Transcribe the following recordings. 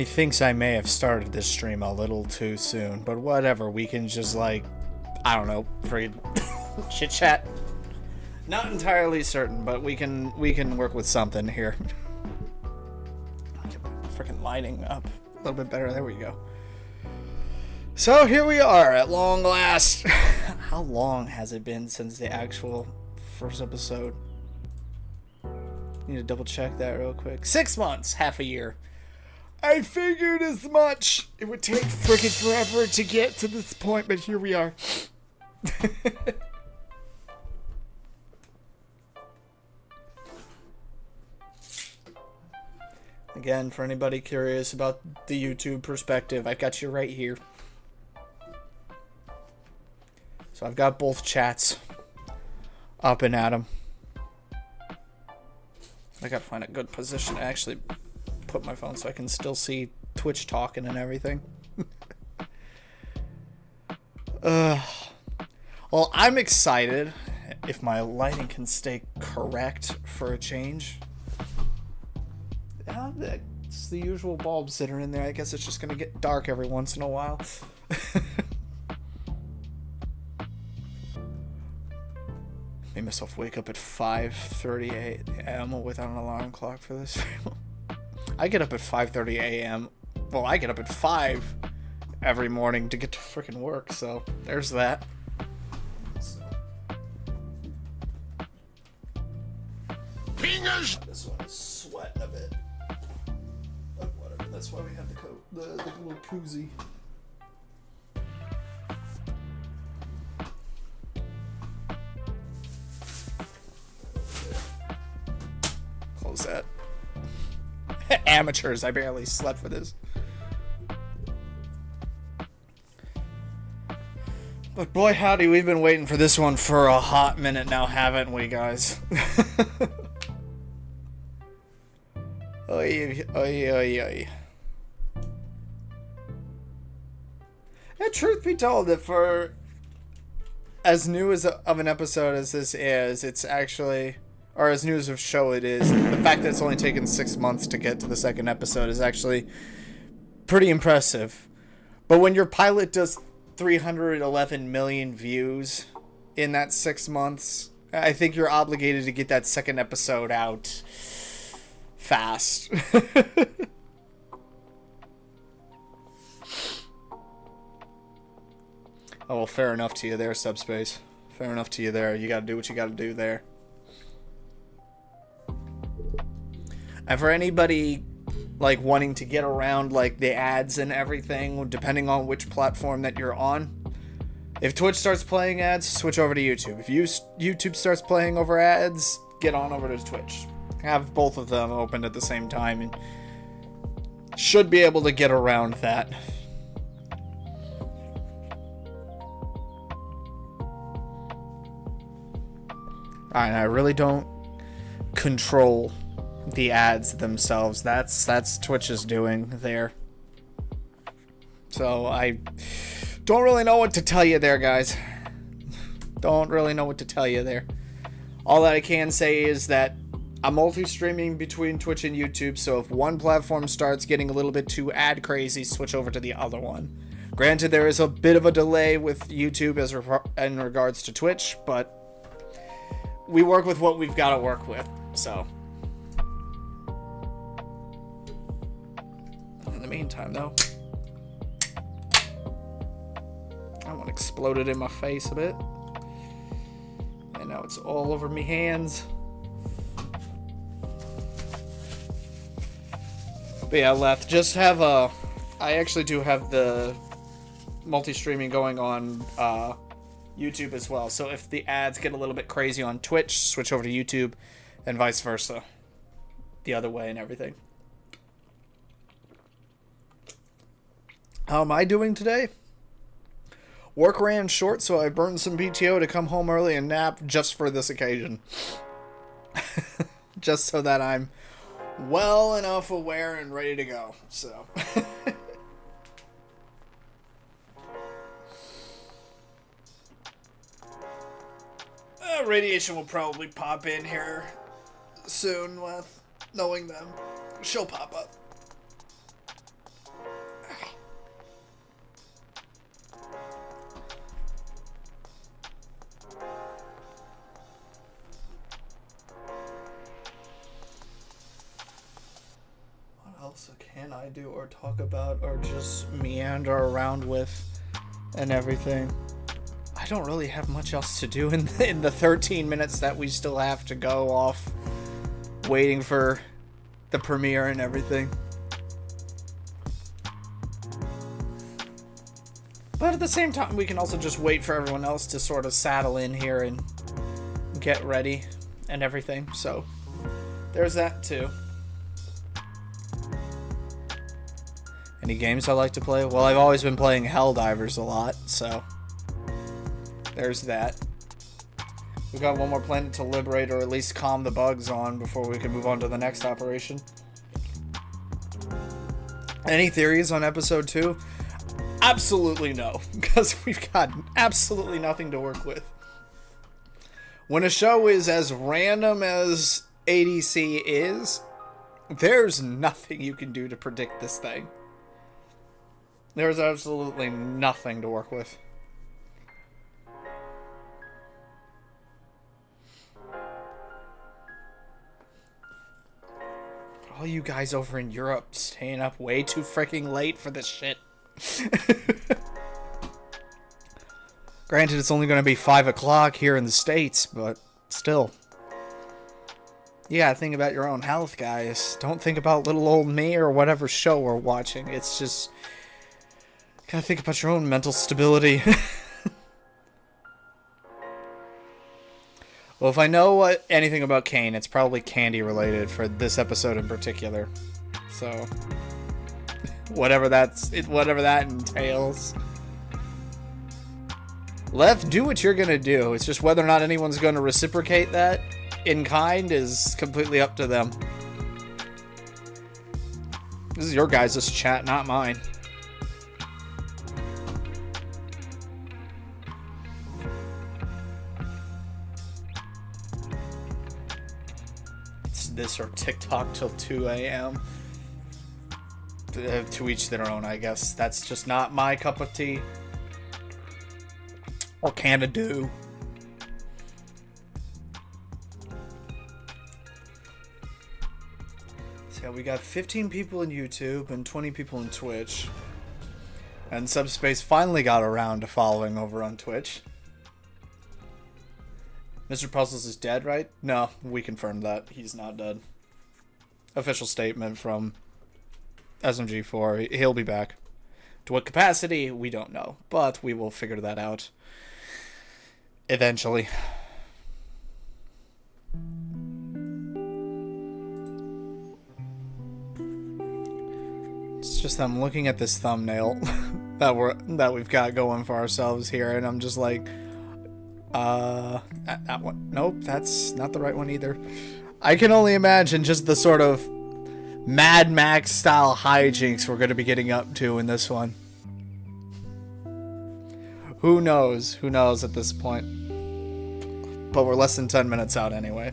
Methinks I may have started this stream a little too soon, but whatever, we can just like, I don't know, freaking chit chat. Not entirely certain, but we can work with something here. Get the freaking lighting up a little bit better. There we go. So here we are at long last. How long has it been since the actual first episode? Need to double check that real quick. 6 months, half a year. I figured as much. It would take freaking forever to get to this point, but here we are. Again, for anybody curious about the YouTube perspective, I got you right here. So I've got both chats up and at 'em. I gotta find a good position to actually put my phone so I can still see Twitch talking and everything. Well, I'm excited if my lighting can stay correct for a change. It's the usual bulbs that are in there. I guess it's just gonna get dark every once in a while. Made myself wake up at 5:30 a.m. without an alarm clock for this. I get up at 5:30 a.m. Well, I get up at 5 every morning to get to freaking work, so there's that. Fingers! This one is sweating a bit. But whatever, that's why we have the coat, the little koozie. Close that. Amateurs, I barely slept for this. But boy howdy, we've been waiting for this one for a hot minute now, haven't we, guys? Oy, oy, oy, oy. Yeah, truth be told, that for as new as of an episode as this is, it's actually, or as new as a show it is, the fact that it's only taken 6 months to get to the second episode is actually pretty impressive. But when your pilot does 311 million views in that 6 months, I think you're obligated to get that second episode out fast. Oh, well, fair enough to you there, Subspace. Fair enough to you there. You gotta do what you gotta do there. And for anybody like wanting to get around like the ads and everything, depending on which platform that you're on, if Twitch starts playing ads, switch over to YouTube. If YouTube starts playing over ads, get on over to Twitch. Have both of them open at the same time and should be able to get around that. And I really don't control the ads themselves. That's Twitch's doing there. So I don't really know what to tell you there, guys. Don't really know what to tell you there. All that I can say is that I'm multi-streaming between Twitch and YouTube, so if one platform starts getting a little bit too ad crazy, switch over to the other one. Granted, there is a bit of a delay with YouTube in regards to Twitch, but we work with what we've got to work with, so. In the meantime, though, that one exploded in my face a bit. And now it's all over me hands. But yeah, Leth, just have I actually do have the multi-streaming going on YouTube as well. So if the ads get a little bit crazy on Twitch, switch over to YouTube and vice versa. The other way and everything. How am I doing today? Work ran short, so I burned some PTO to come home early and nap just for this occasion. Just so that I'm well enough aware and ready to go, so. Radiation will probably pop in here soon with knowing them. She'll pop up. I do or talk about or just meander around with and everything. I don't really have much else to do in the 13 minutes that we still have to go off waiting for the premiere and everything. But at the same time, we can also just wait for everyone else to sort of saddle in here and get ready and everything. So there's that too. Any games I like to play? Well, I've always been playing Helldivers a lot, so there's that. We've got one more planet to liberate, or at least calm the bugs on, before we can move on to the next operation. Any theories on episode 2? Absolutely no, because we've got absolutely nothing to work with. When a show is as random as ADC is, there's nothing you can do to predict this thing. There's absolutely nothing to work with. All you guys over in Europe staying up way too freaking late for this shit. Granted, it's only going to be 5 o'clock here in the States, but still. You gotta think about your own health, guys. Don't think about little old me or whatever show we're watching. It's just... gotta think about your own mental stability. Well, if I know anything about Kane, it's probably candy related for this episode in particular. So... whatever that entails. Left, do what you're gonna do. It's just whether or not anyone's gonna reciprocate that in kind is completely up to them. This is your guys' chat, not mine. It's this or TikTok till 2 a.m. To each their own, I guess. That's just not my cup of tea. Or can of do. So yeah, we got 15 people in YouTube and 20 people in Twitch. And Subspace finally got around to following over on Twitch. Mr. Puzzles is dead, right? No, we confirmed that. He's not dead. Official statement from SMG4. He'll be back. To what capacity? We don't know. But we will figure that out. Eventually. It's just I'm looking at this thumbnail that we've got going for ourselves here, and I'm just like, that one. Nope, that's not the right one either. I can only imagine just the sort of Mad Max style hijinks we're going to be getting up to in this one. Who knows? Who knows at this point? But we're less than 10 minutes out anyway.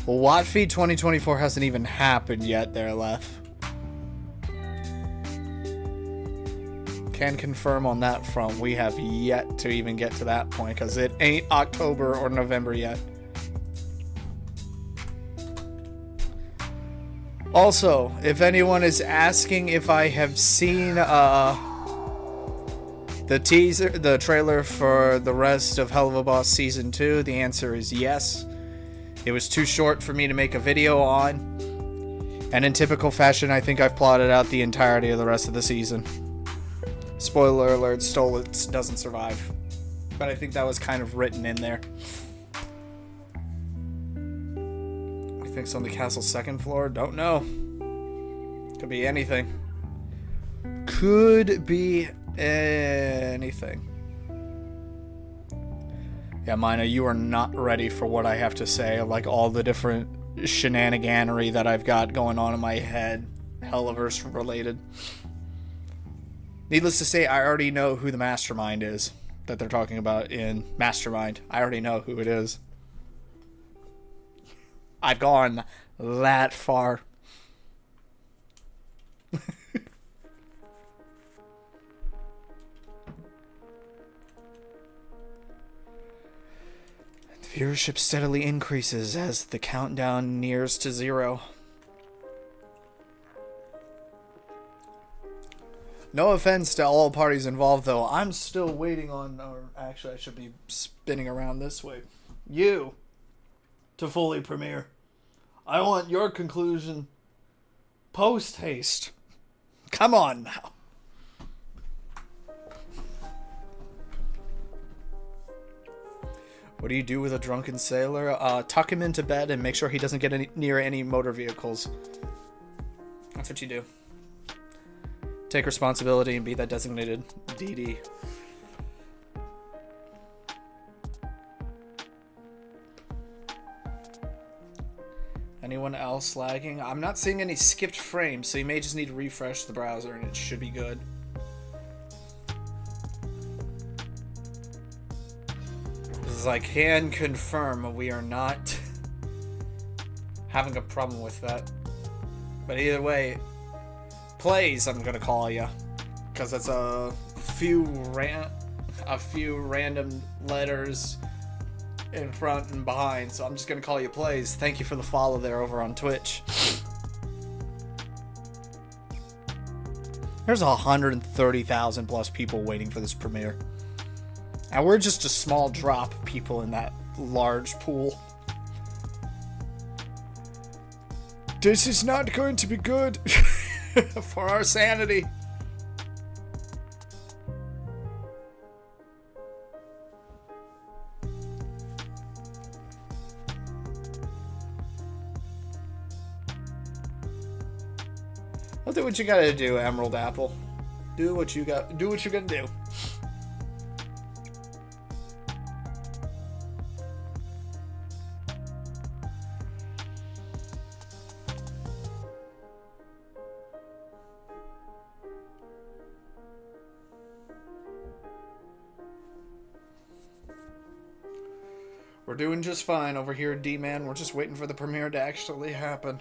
Well, Wattfeed 2024 hasn't even happened yet there, Lef. Can confirm on that front. We have yet to even get to that point because it ain't October or November yet. Also, if anyone is asking if I have seen the trailer for the rest of Hell of a Boss Season 2, the answer is yes. It was too short for me to make a video on, and in typical fashion, I think I've plotted out the entirety of the rest of the season. Spoiler alert, Stolitz doesn't survive. But I think that was kind of written in there. I think it's on the castle's second floor. Don't know. Could be anything. Could be anything. Yeah, Mina, you are not ready for what I have to say. Like all the different shenaniganery that I've got going on in my head. Helliverse related. Needless to say, I already know who the mastermind is that they're talking about in Mastermind. I already know who it is. I've gone that far. Viewership steadily increases as the countdown nears to 0. No offense to all parties involved, though. I'm still waiting on... Or actually, I should be spinning around this way. You to fully premiere. I want your conclusion post-haste. Come on now. What do you do with a drunken sailor? Tuck him into bed and make sure he doesn't get near any motor vehicles. That's what you do. Take responsibility and be that designated DD. Anyone else lagging? I'm not seeing any skipped frames, so you may just need to refresh the browser and it should be good. Because I can confirm we are not having a problem with that. But either way, plays I'm gonna call you, because it's a few random letters in front and behind, so I'm just gonna call you plays. Thank you for the follow there over on Twitch. There's 130,000 plus people waiting for this premiere, and we're just a small drop of people in that large pool. This is not going to be good. For our sanity. I'll do what you gotta do, Emerald Apple. Do what you got. Do what you're gonna do. We're doing just fine over here, D-Man. We're just waiting for the premiere to actually happen.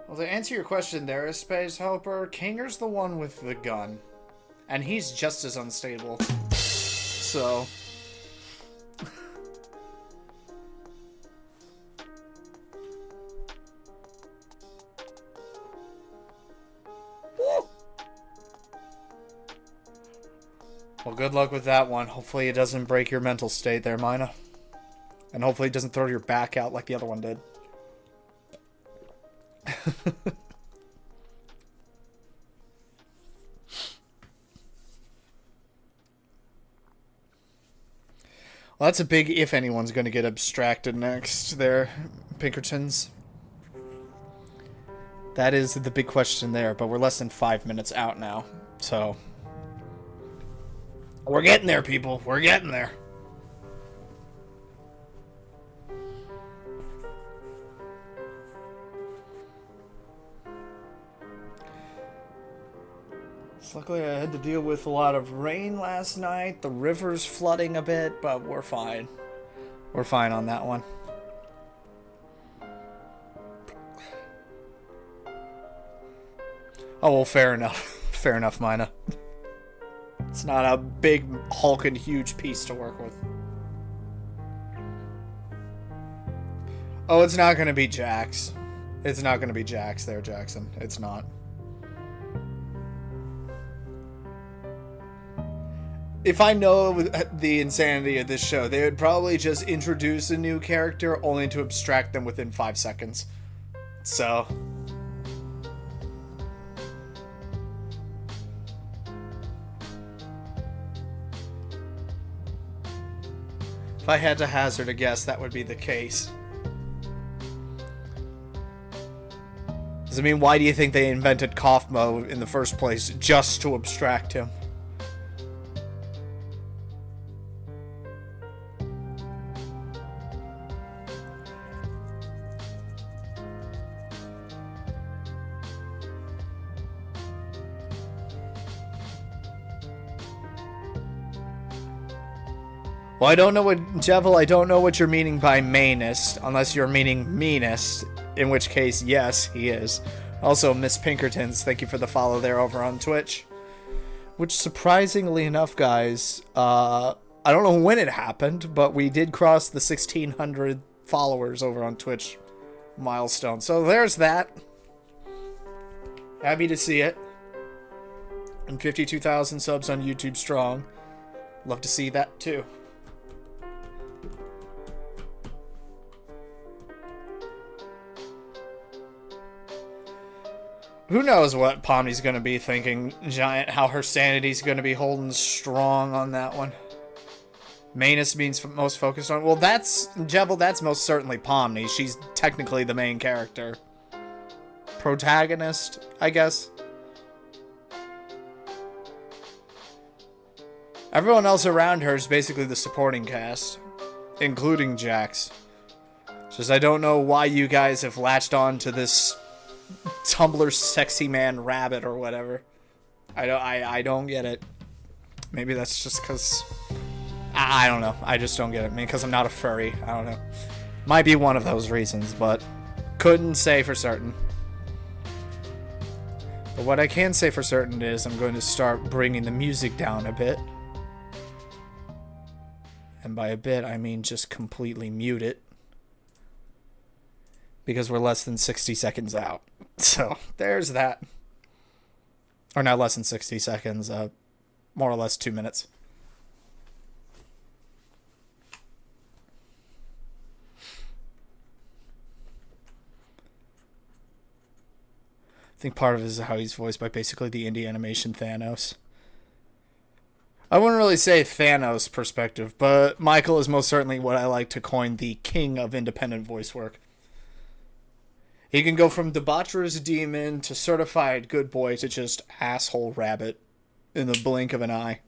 Well, to answer your question there, Space Helper, Kinger's the one with the gun. And he's just as unstable. So... Well, good luck with that one. Hopefully it doesn't break your mental state there, Mina. And hopefully it doesn't throw your back out like the other one did. Well, that's a big if anyone's going to get abstracted next there, Pinkertons. That is the big question there, but we're less than 5 minutes out now, so... We're getting there, people. We're getting there. So luckily, I had to deal with a lot of rain last night. The river's flooding a bit, but we're fine. We're fine on that one. Oh, well, fair enough. Fair enough, Mina. It's not a big, hulking, huge piece to work with. Oh, it's not going to be Jax. It's not going to be Jax there, Jackson. It's not. If I know the insanity of this show, they would probably just introduce a new character only to abstract them within 5 seconds. So... if I had to hazard a guess, that would be the case. Does it mean, why do you think they invented Kaufmo in the first place? Just to abstract him. Well, I don't know what, Jevil, I don't know what you're meaning by mainest, unless you're meaning meanest, in which case, yes, he is. Also, Miss Pinkertons, thank you for the follow there over on Twitch. Which, surprisingly enough, guys, I don't know when it happened, but we did cross the 1,600 followers over on Twitch milestone. So there's that. Happy to see it. And 52,000 subs on YouTube strong. Love to see that too. Who knows what Pomni's going to be thinking, Giant, how her sanity's going to be holding strong on that one. Mainest means most focused on. Well, that's, Jebel, that's most certainly Pomni. She's technically the main character. Protagonist, I guess. Everyone else around her is basically the supporting cast, including Jax. Just I don't know why you guys have latched on to this Tumblr sexy man rabbit or whatever. I don't get it. Maybe that's just because I don't know. I just don't get it. I mean, because I'm not a furry. I don't know. Might be one of those reasons, but couldn't say for certain. But what I can say for certain is I'm going to start bringing the music down a bit. And by a bit, I mean just completely mute it. Because we're less than 60 seconds out. So, there's that. Or not less than 60 seconds. More or less 2 minutes. I think part of it is how he's voiced by basically the indie animation Thanos. I wouldn't really say Thanos perspective, but Michael is most certainly what I like to coin the king of independent voice work. He can go from debaucherous demon to certified good boy to just asshole rabbit in the blink of an eye.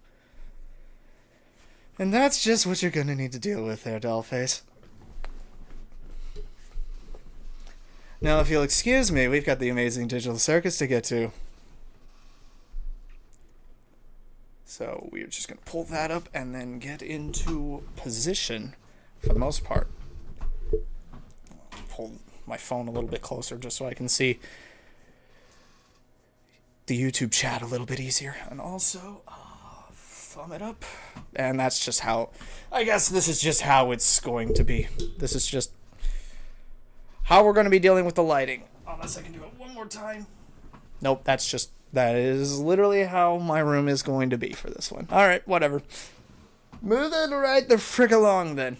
And that's just what you're going to need to deal with there, Dollface. Now, if you'll excuse me, we've got the amazing digital circus to get to. So we're just going to pull that up and then get into position for the most part. Pull my phone a little bit closer just so I can see the YouTube chat a little bit easier. And also, thumb it up. And that's just how, I guess this is just how it's going to be. This is just how we're going to be dealing with the lighting. Unless I can do it one more time. Nope, that is literally how my room is going to be for this one. Alright, whatever. Moving right the frick along then.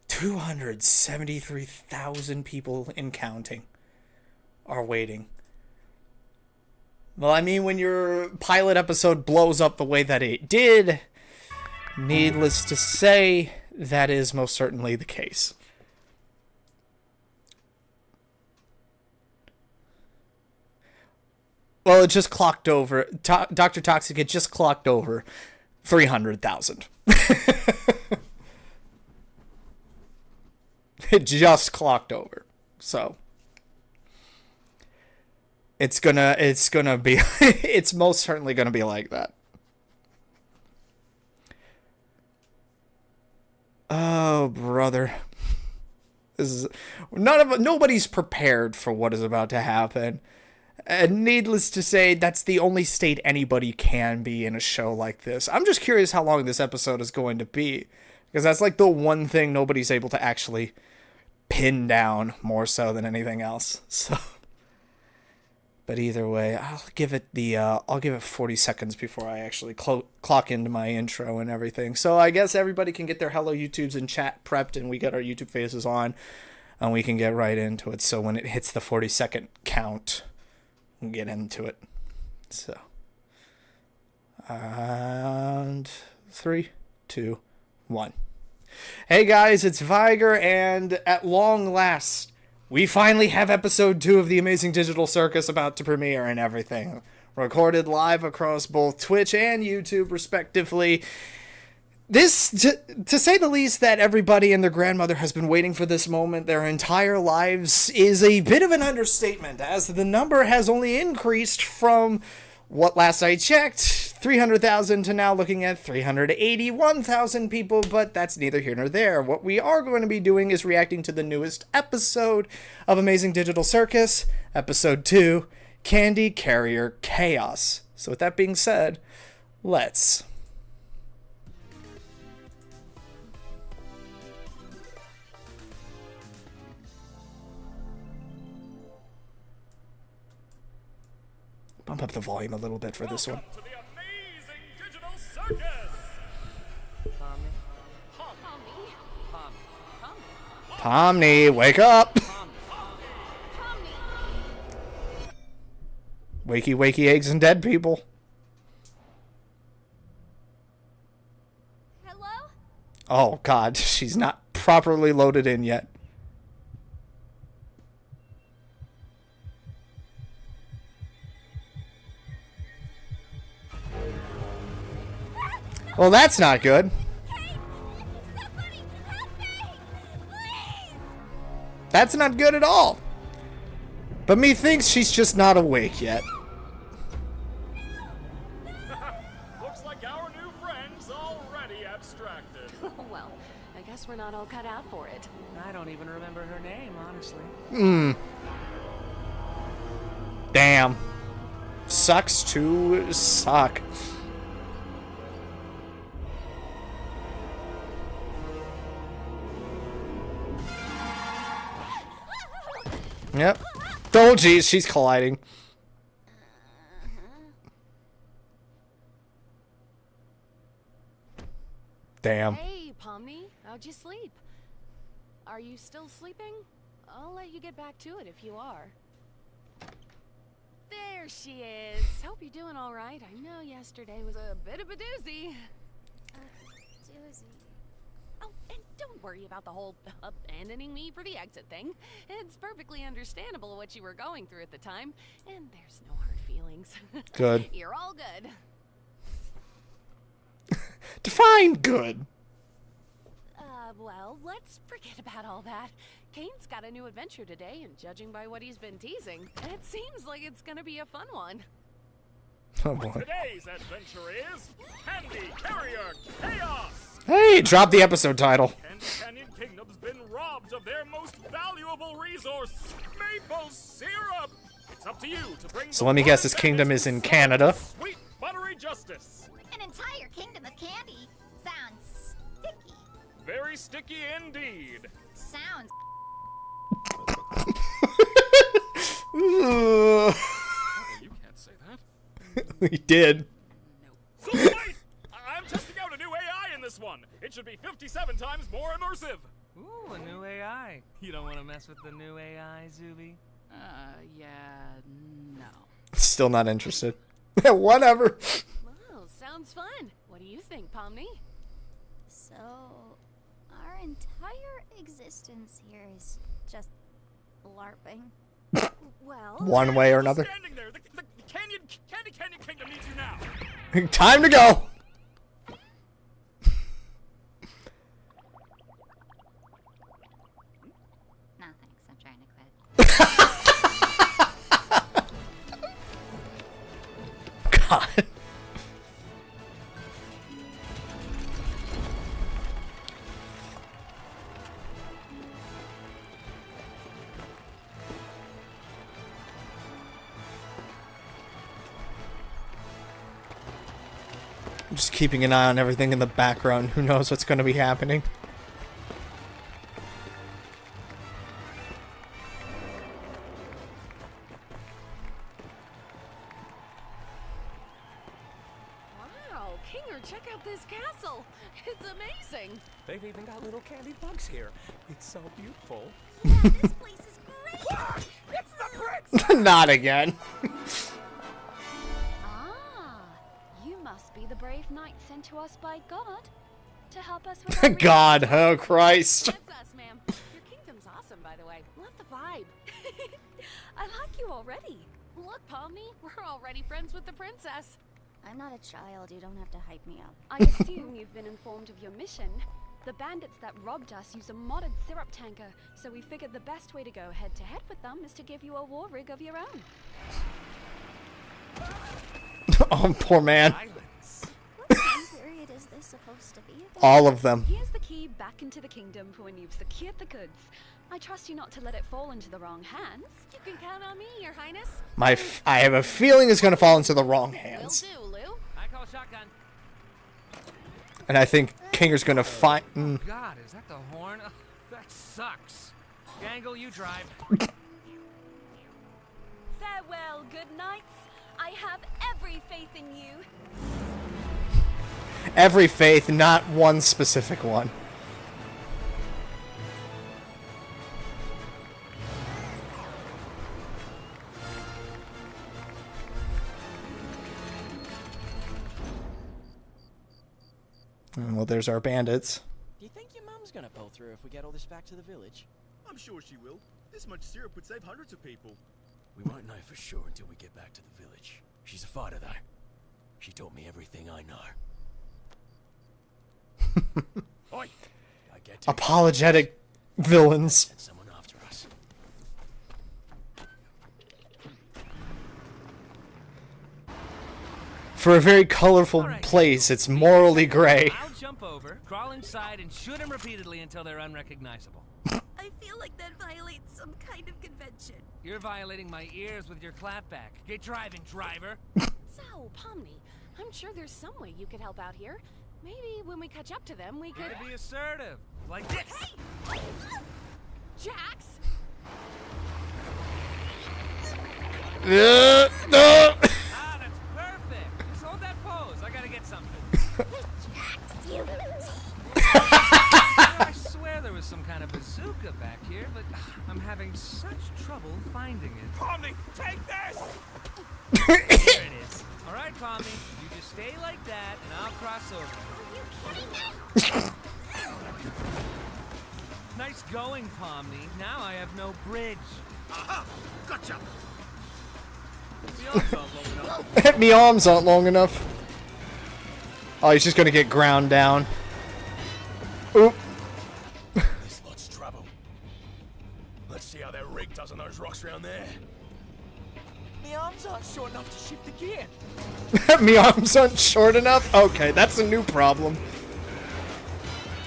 273,000 people and counting are waiting. Well, I mean, when your pilot episode blows up the way that it did, needless to say, that is most certainly the case. Well, it just clocked over. Dr. Toxic, it just clocked over 300,000. It just clocked over. So it's gonna be it's most certainly gonna be like that. Oh, brother. This is nobody's prepared for what is about to happen. And needless to say, that's the only state anybody can be in a show like this. I'm just curious how long this episode is going to be. Because that's like the one thing nobody's able to actually pin down more so than anything else. So, but either way, I'll give it 40 seconds before I actually clock into my intro and everything. So I guess everybody can get their hello YouTubes and chat prepped, and we get our YouTube faces on, and we can get right into it. So when it hits the 40-second count, we'll get into it. So, and 3, 2, 1. Hey guys, it's Viger, and at long last, we finally have episode 2 of the Amazing Digital Circus about to premiere and everything. Recorded live across both Twitch and YouTube, respectively. This, to say the least, that everybody and their grandmother has been waiting for this moment their entire lives is a bit of an understatement, as the number has only increased from, what last I checked, 300,000 to now looking at 381,000 people, but that's neither here nor there. What we are going to be doing is reacting to the newest episode of Amazing Digital Circus, episode 2, Candy Carrier Chaos. So with that being said, let's... bump up the volume a little bit for this one. To the Amazing Digital Circus. Pomni, wake up! Wakey, wakey, eggs and dead people. Hello? Oh god, she's not properly loaded in yet. Well, that's not good. Somebody help me! Please! That's not good at all. But methinks she's just not awake yet. Looks like our new friend's already abstracted. Well, I guess we're not all cut out for it. I don't even remember her name, honestly. Damn. Sucks to suck. Yep. Oh, geez, she's colliding. Damn. Hey, Pomni, how'd you sleep? Are you still sleeping? I'll let you get back to it if you are. There she is. Hope you're doing all right. I know yesterday was a bit of a doozy. Doozy. Oh, and don't worry about the whole abandoning me for the exit thing. It's perfectly understandable what you were going through at the time, and there's no hard feelings. Good. You're all good. Define good. Well, let's forget about all that. Kane's got a new adventure today, and judging by what he's been teasing, it seems like it's gonna be a fun one. Oh boy. Today's adventure is Candy Carrier Chaos. Hey, drop the episode title. Candy Canyon Kingdom's been robbed of their most valuable resource, maple syrup. It's up to you to bring. So let me guess, this kingdom is in Canada. Sweet buttery justice. An entire kingdom of candy sounds sticky. Very sticky indeed. Sounds You can't say that. We did. So wait! I'm testing out a new AI in this one. It should be 57 times more immersive. Ooh, a new AI. You don't want to mess with the new AI, Zuby? Yeah, no. Still not interested. Whatever. Well, sounds fun. What do you think, Pomni? so. Our entire existence here is just LARPing. Well, One way or another. Standing there. The Candy Canyon Kingdom needs you now. Time to go. Nah, thanks. I'm trying to quit. God. I'm just keeping an eye on everything in the background. Who knows what's going to be happening? wow, Kinger, check out this castle. It's amazing. They've even got little candy bugs here. It's so beautiful. Yeah, this place is great. It's the bricks! Not again. Ah, you must be the brave knight sent to us by God to help us with our God, oh Christ. That's us, ma'am. Your kingdom's awesome, by the way. Love the vibe. I like you already. Look, Pomni, we're already friends with the princess. I'm not a child. You don't have to hype me up. I assume you've been informed of your mission. The bandits that robbed us use a modded syrup tanker, so we figured the best way to go head-to-head with them is to give you a war rig of your own. Oh, poor man. Islands. side is this supposed to be again? All of them. Here's the key back into the kingdom for when you've secured the goods. I trust you not to let it fall into the wrong hands. You can count on me, Your Highness. I have a feeling it's going to fall into the wrong Will hands. do, Lou. I call shotgun. And I think Kinger's going to find... God, is that the horn? Ugh, that sucks. Gangle, you drive. Farewell, good knights. I have every faith in you. Every faith, not one specific one. Well, there's our bandits. Do you think your mum's gonna pull through if we get all this back to the village? I'm sure she will. This much syrup would save hundreds of people. We won't know for sure until we get back to the village. She's a fighter, though. She taught me everything I know. Oi! I get to Apologetic villains. send someone after us. For a very colorful All right. place, it's morally gray. I'll jump over, crawl inside, and shoot them repeatedly until they're unrecognizable. I feel like that violates some kind of convention. You're violating my ears with your clapback. Get driving, driver. So, Pomni, I'm sure there's some way you could help out here. Maybe when we catch up to them, we could... Gotta be assertive. Like this. Jax! No! Ah, that's perfect. Just hold that pose. I gotta get something. I swear there was some kind of bazooka back here, but I'm having such trouble finding it. Pomni, take this! There it is. All right, Pomni, you just stay like that, and I'll cross over. Nice going, Pomni. Now I have no bridge. Aha! Gotcha! The arms aren't long enough. Me arms aren't long enough. Oh, he's just gonna get ground down. Oop. This lot's trouble. Let's see how that rig does on those rocks around there. The arms aren't short enough to shift the gear. Me arms aren't short enough? Okay, that's a new problem.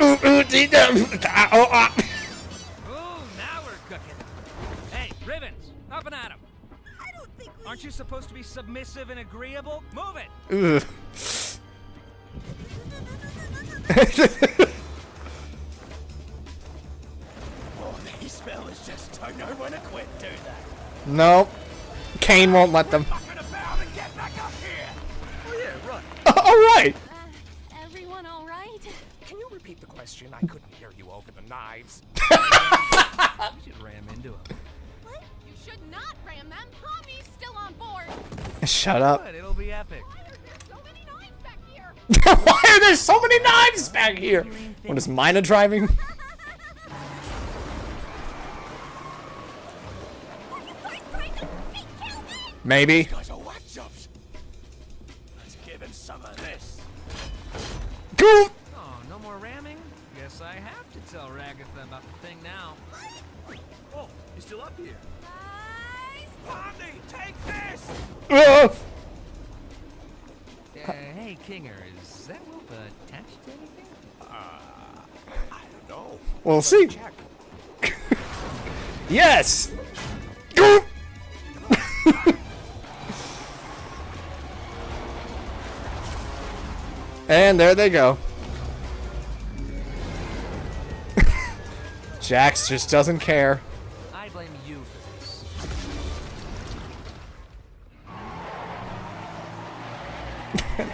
Ooh, ooh, dee, ah, oh, ah. Ooh, now we're cooking. Hey, Ribbons, up and at 'em. I don't think we... Aren't you supposed to be submissive and agreeable? Move it. Ugh. Oh, these fellas just don't know when to quit, do they? Nope. Kane won't let them. Fucking about and get back up here! Oh yeah, right. Alright! Everyone all right? Can you repeat the question? I couldn't hear you over the knives. You should ram into him. What? You should not ram them. Pomni's still on board. Shut up. Good, it'll be epic. Why are there so many knives back here? Why are there so many knives back here? What is Mina driving? Maybe. Guys are whack jobs. Let's give him some of this. Go! Oh, no more ramming? Guess I have to tell Ragatha about the thing now. Oh, you're still up here. Pomni, take this! Hey, Kinger, is that rope attached to anything? I don't know. We'll see. Check. Yes! Go! And there they go. Jax just doesn't care. I blame you for this.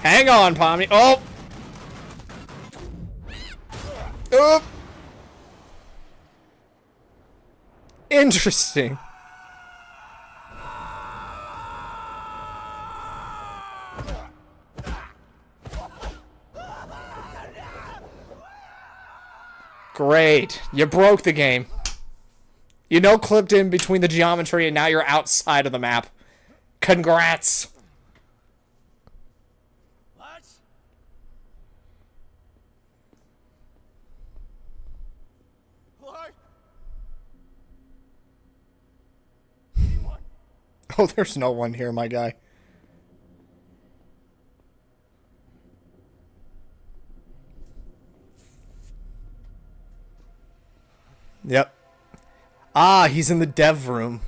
Hang on, Pomni. Oh! Oop! Interesting. Great. You broke the game. You know, clipped in between the geometry and now you're outside of the map. Congrats. Lads? Hello? Anyone? Oh, there's no one here, my guy. Yep. Ah, he's in the dev room.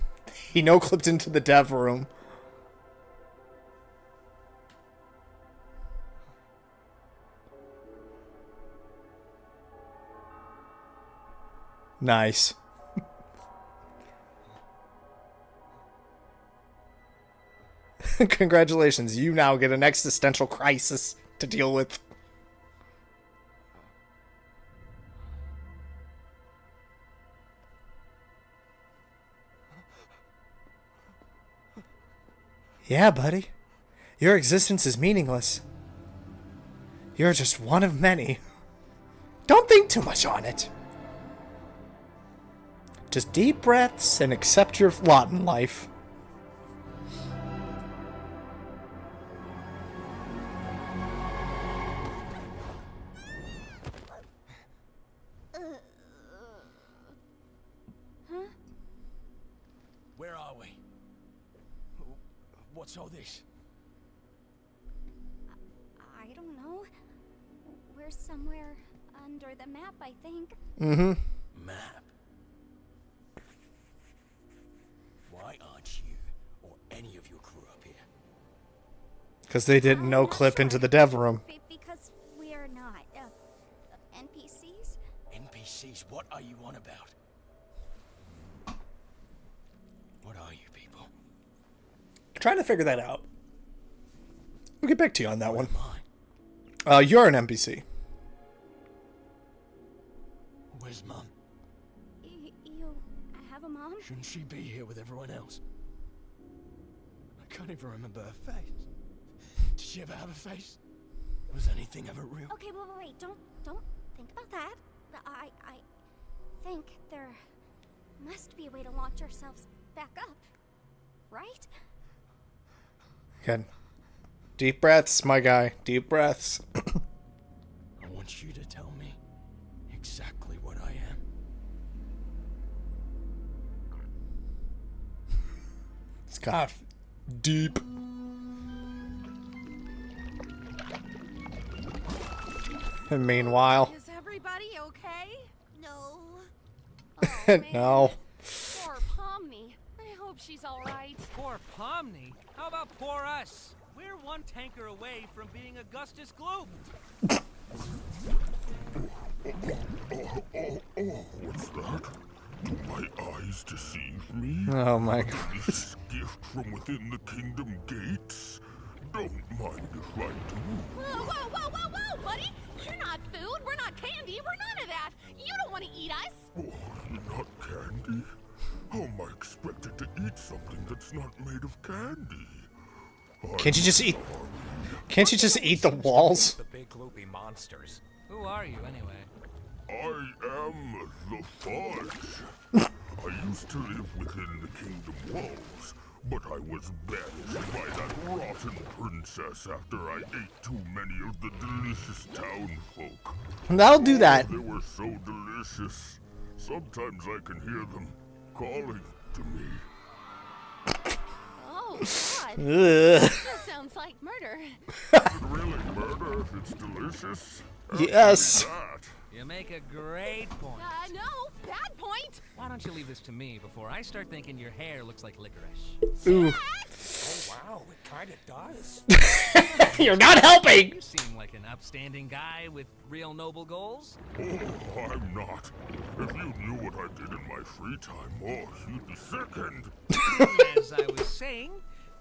He no-clipped into the dev room. Nice. Congratulations, you now get an existential crisis to deal with. Yeah, buddy. Your existence is meaningless. You're just one of many. Don't think too much on it. Just deep breaths and accept your lot in life. Where are we? What's all this? I don't know. We're somewhere under the map, I think. Mm-hmm. Map. Why aren't you or any of your crew up here? Because they didn't no-clip into the dev room. Because we are not NPCs. NPCs? What are you on about? What are you people? Trying to figure that out. We'll get back to you on that one. Am I? You're an NPC. Where's Mum? You have a mom? Shouldn't she be here with everyone else? I can't even remember her face. Did she ever have a face? Was anything ever real? Okay, wait. Don't think about that. I think there must be a way to launch ourselves back up, right? Good. Deep breaths, my guy. Deep breaths. I want you to tell me exactly what I am. It's kind of deep. And meanwhile... Is everybody okay? No. Oh, man. No. Poor Pomni. I hope she's all right. Poor Pomni? How about poor us? We're one tanker away from being Augustus Gloop. What's that? Do my eyes deceive me? Oh my god. This gift from within the kingdom gates? Don't mind if I do. Whoa, buddy! You're not food, we're not candy, we're none of that! You don't want to eat us! Oh, you're not candy? How am I expected to eat something that's not made of candy? Can't you just eat... Can't you just eat the walls? The big gloopy monsters. Who are you, anyway? I am the Fudge. I used to live within the kingdom walls, but I was banished by that rotten princess after I ate too many of the delicious townfolk. That'll do that. They were so delicious. Sometimes I can hear them calling to me. Oh, God. Ugh. That sounds like murder. Is it really murder if it's delicious? Yes. That. You make a great point. No, bad point. Why don't you leave this to me before I start thinking your hair looks like licorice? Ooh. Oh wow, it kinda does. You're not helping! You seem like an upstanding guy with real noble goals. Oh, I'm not. If you knew what I did in my free time, oh, you'd be sickened. As I was saying,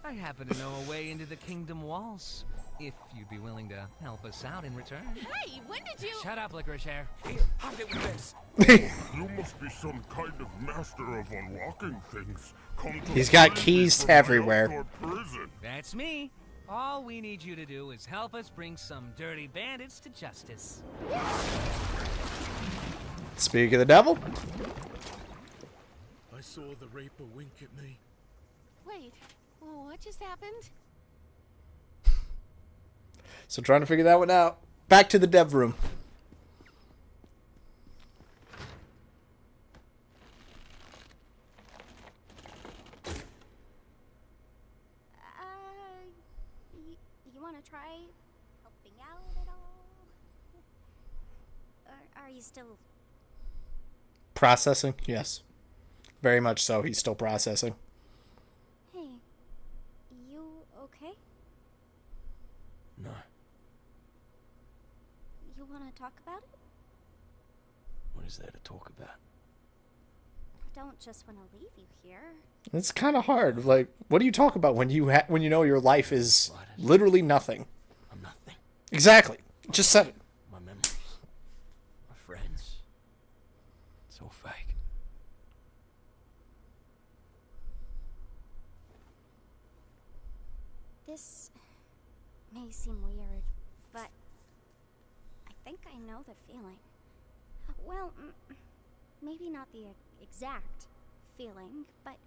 I happen to know a way into the kingdom walls. If you'd be willing to help us out in return. Hey, when did you... Shut up, licorice hair. Here, have it with this. You must be some kind of master of unlocking things. Come to He's got free me keys from my everywhere. outdoor prison. That's me. All we need you to do is help us bring some dirty bandits to justice. Speak of the devil. I saw the Reaper wink at me. Wait, what just happened? So trying to figure that one out. Back to the dev room. You want to try helping out at all? Or are you still Processing? Yes. Very much so. He's still processing. Hey, you okay? No. You want to talk about it? What is there to talk about? I don't just want to leave you here. It's kind of hard. Like, what do you talk about when you know your life is literally nothing? I'm nothing. Exactly. Just said it. My memories. My friends. It's all fake. This may seem weird, but I think I know the feeling. Well, maybe not the exact feeling, but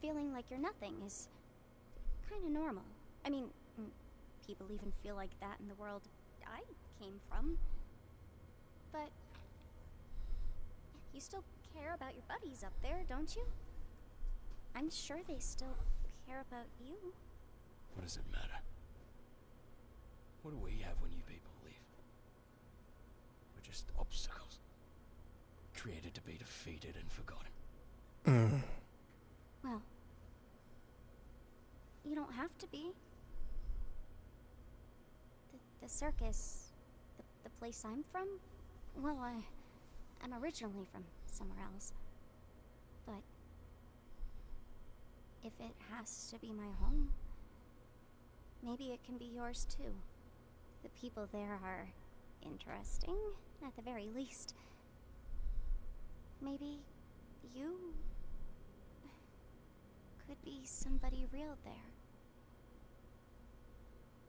feeling like you're nothing is kind of normal. I mean, people even feel like that in the world I came from. But you still care about your buddies up there, don't you? I'm sure they still care about you. What does it matter? What do we have when you people leave? We're just obstacles. Created to be defeated and forgotten. Well, you don't have to be. The circus, the place I'm from, well, I'm originally from somewhere else. But if it has to be my home, maybe it can be yours too. The people there are interesting, at the very least. Maybe you could be somebody real there.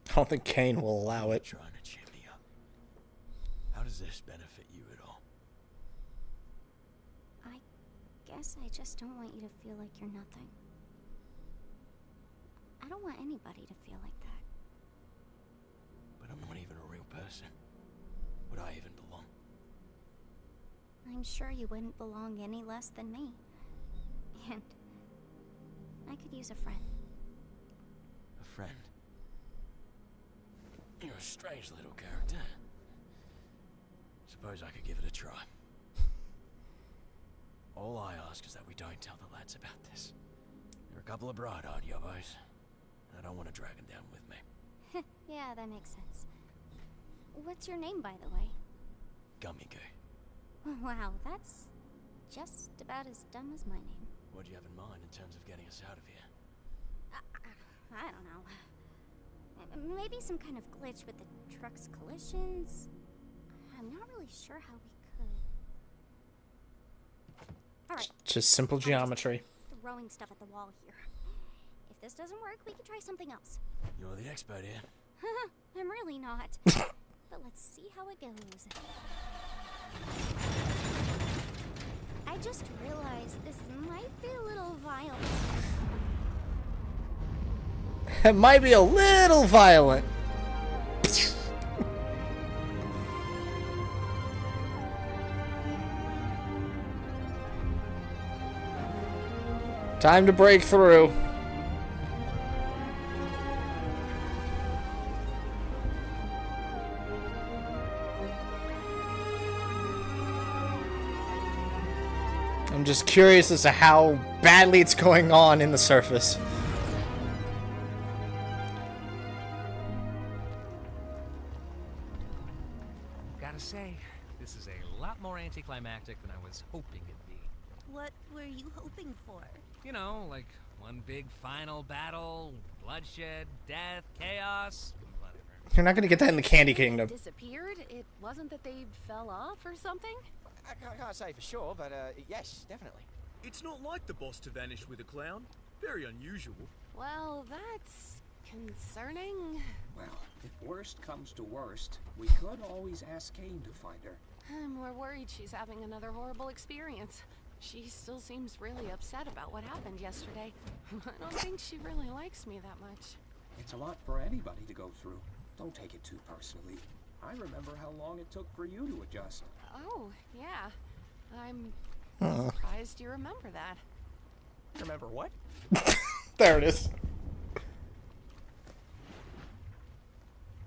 I don't think Kane will allow it. Trying to cheer me up. How does this benefit you at all? I guess I just don't want you to feel like you're nothing. I don't want anybody to feel like that. But I'm not even a real person. Would I even belong? I'm sure you wouldn't belong any less than me. And I could use a friend. A friend? You're a strange little character. Suppose I could give it a try. All I ask is that we don't tell the lads about this. They're a couple of bright-eyed yobbos. I don't want to drag them down with me. Yeah, that makes sense. What's your name, by the way? Gummy Goo. Wow, that's just about as dumb as my name. What do you have in mind in terms of getting us out of here? I don't know. Maybe some kind of glitch with the truck's collisions. I'm not really sure how we could. Alright. Just simple geometry. Throwing stuff at the wall here. If this doesn't work, we can try something else. You're the expert here. I'm really not. But let's see how it goes. I just realized this might be a little violent. It might be a little violent. Time to break through. I'm just curious as to how badly it's going on in the surface. Gotta say, this is a lot more anticlimactic than I was hoping it'd be. What were you hoping for? You know, like one big final battle, bloodshed, death, chaos, whatever. You're not gonna get that in the Candy Kingdom. Disappeared? It wasn't that they fell off or something? I can't say for sure, but yes, definitely. It's not like the boss to vanish with a clown. Very unusual. Well, that's concerning. Well, if worst comes to worst, we could always ask Kane to find her. I'm more worried she's having another horrible experience. She still seems really upset about what happened yesterday. I don't think she really likes me that much. It's a lot for anybody to go through. Don't take it too personally. I remember how long it took for you to adjust. Oh, yeah. I'm surprised you remember that. Remember what? There it is.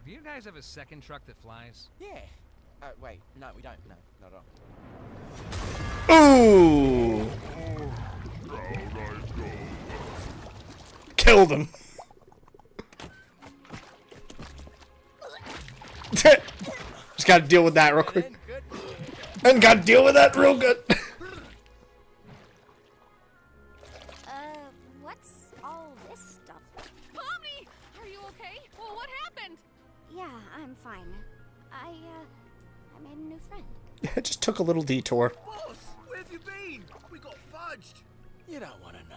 Do you guys have a second truck that flies? Yeah. Wait, no, we don't. No, not at all. Ooh! Killed him. Just gotta deal with that real quick. And gotta deal with that real good. What's all this stuff? Pomni, are you okay? Well, what happened? Yeah, I'm fine. I made a new friend. It just took a little detour. Boss, where have you been? We got fudged. You don't want to know.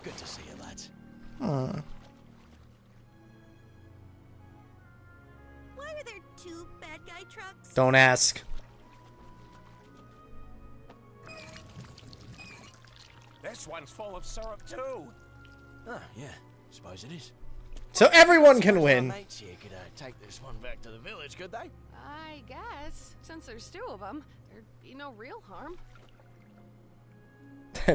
Good to see you, lads. Huh. Why are there 2 bad guy trucks? Don't ask. This one's full of syrup too. Oh, yeah. Suppose it is. So everyone can win. My mates here could take this one back to the village, could they? I guess. Since there's 2 of them, there'd be no real harm.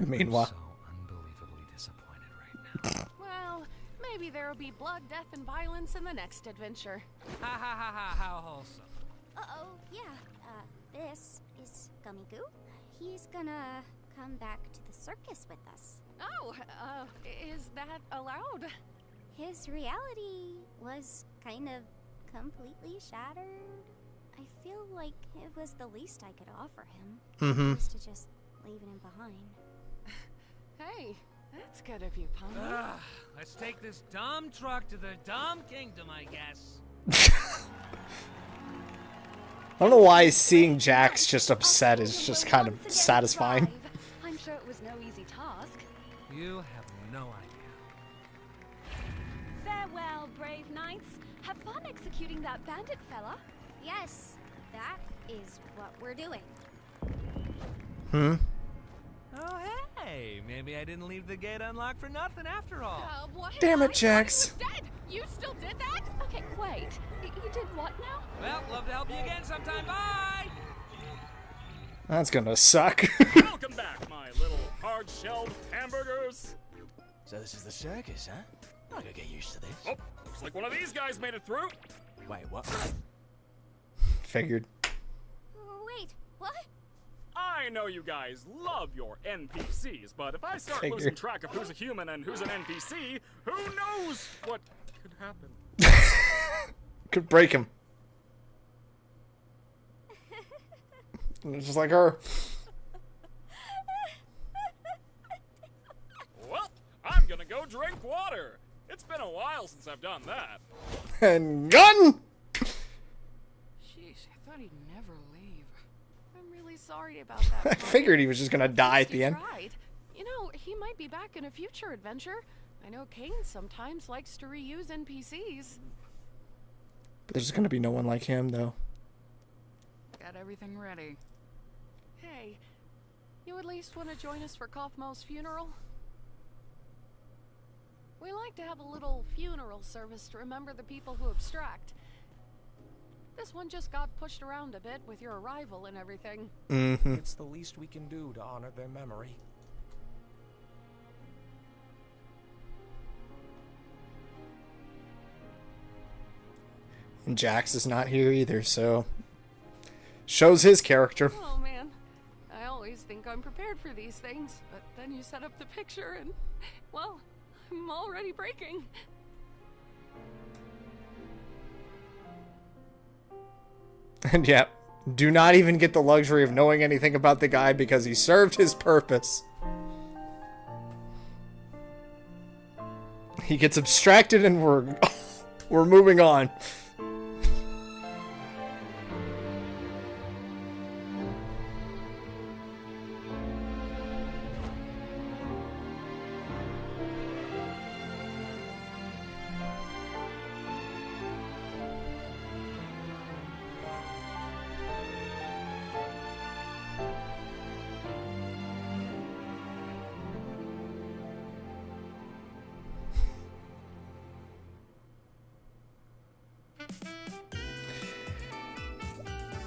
Meanwhile. So unbelievably disappointed right now. Well, maybe there'll be blood, death, and violence in the next adventure. Ha ha ha ha, how wholesome. Uh-oh, yeah. This is Gummy Goo. He's gonna come back to the circus with us. Oh, is that allowed? His reality was kind of completely shattered. I feel like it was the least I could offer him. Was to just leave him behind. Hey, that's good of you, Pomni. Let's take this dumb truck to the dumb kingdom, I guess. I don't know why seeing Jax just upset is just kind of satisfying. I'm sure it was no easy task. You have no idea. Farewell, brave knights. Have fun executing that bandit fella. Yes, that is what we're doing. Oh, hey, maybe I didn't leave the gate unlocked for nothing after all. What? Damn it, I Jax. thought he was dead. You still did that? Okay, wait. You did what now? Well, love to help you again sometime. Bye! That's gonna suck. Welcome back, my little hard-shelled hamburgers. So this is the circus, huh? I could get used to this. Oh, looks like one of these guys made it through. Wait, what? Figured. Wait, what? I know you guys love your NPCs, but if I start Figured. losing track of who's a human and who's an NPC, who knows what could happen? Could break him. Just like her. Well, I'm gonna go drink water. It's been a while since I've done that. And gun! Sheesh, I thought he'd never leave. I'm really sorry about that. I figured he was just gonna die at the end. Tried. You know, he might be back in a future adventure. I know Kane sometimes likes to reuse NPCs. But there's gonna be no one like him, though. Got everything ready. Hey, you at least want to join us for Kaufmo's funeral? We like to have a little funeral service to remember the people who abstract. This one just got pushed around a bit with your arrival and everything. It's the least we can do to honor their memory. And Jax is not here either, so shows his character. Oh man, I always think I'm prepared for these things, but then you set up the picture and, well, I'm already breaking. And yeah, do not even get the luxury of knowing anything about the guy because he served his purpose. He gets abstracted and we're moving on.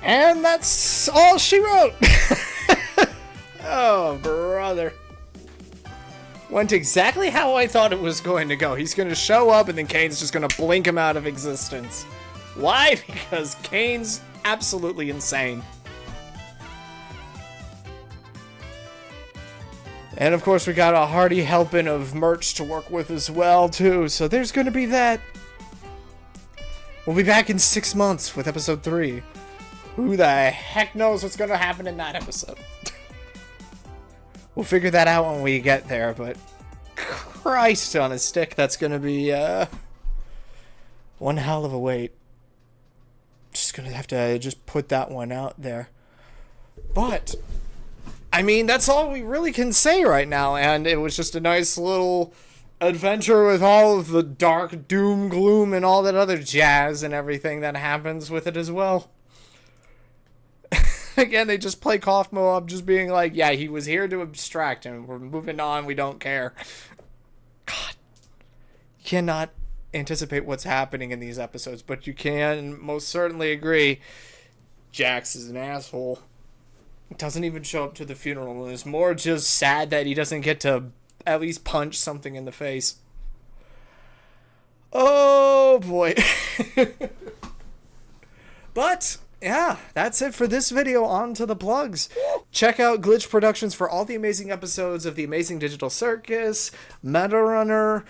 And that's all she wrote. Oh, brother. Went exactly how I thought it was going to go. He's going to show up and then Kane's just going to blink him out of existence. Why? Because Kane's absolutely insane. And of course, we got a hearty helping of merch to work with as well, too. So there's going to be that. We'll be back in 6 months with episode 3. Who the heck knows what's going to happen in that episode? We'll figure that out when we get there, but Christ on a stick, that's going to be one hell of a wait. Just going to have to just put that one out there. But I mean, that's all we really can say right now, and it was just a nice little adventure with all of the dark doom, gloom, and all that other jazz and everything that happens with it as well. Again, they just play Cough Moab just being like, yeah, he was here to abstract, and we're moving on, we don't care. God. You cannot anticipate what's happening in these episodes, but you can most certainly agree Jax is an asshole. Doesn't even show up to the funeral, and is more just sad that he doesn't get to at least punch something in the face. Oh boy. But yeah, that's it for this video. On to the plugs. Check out Glitch Productions for all the amazing episodes of The Amazing Digital Circus, Meta Runner,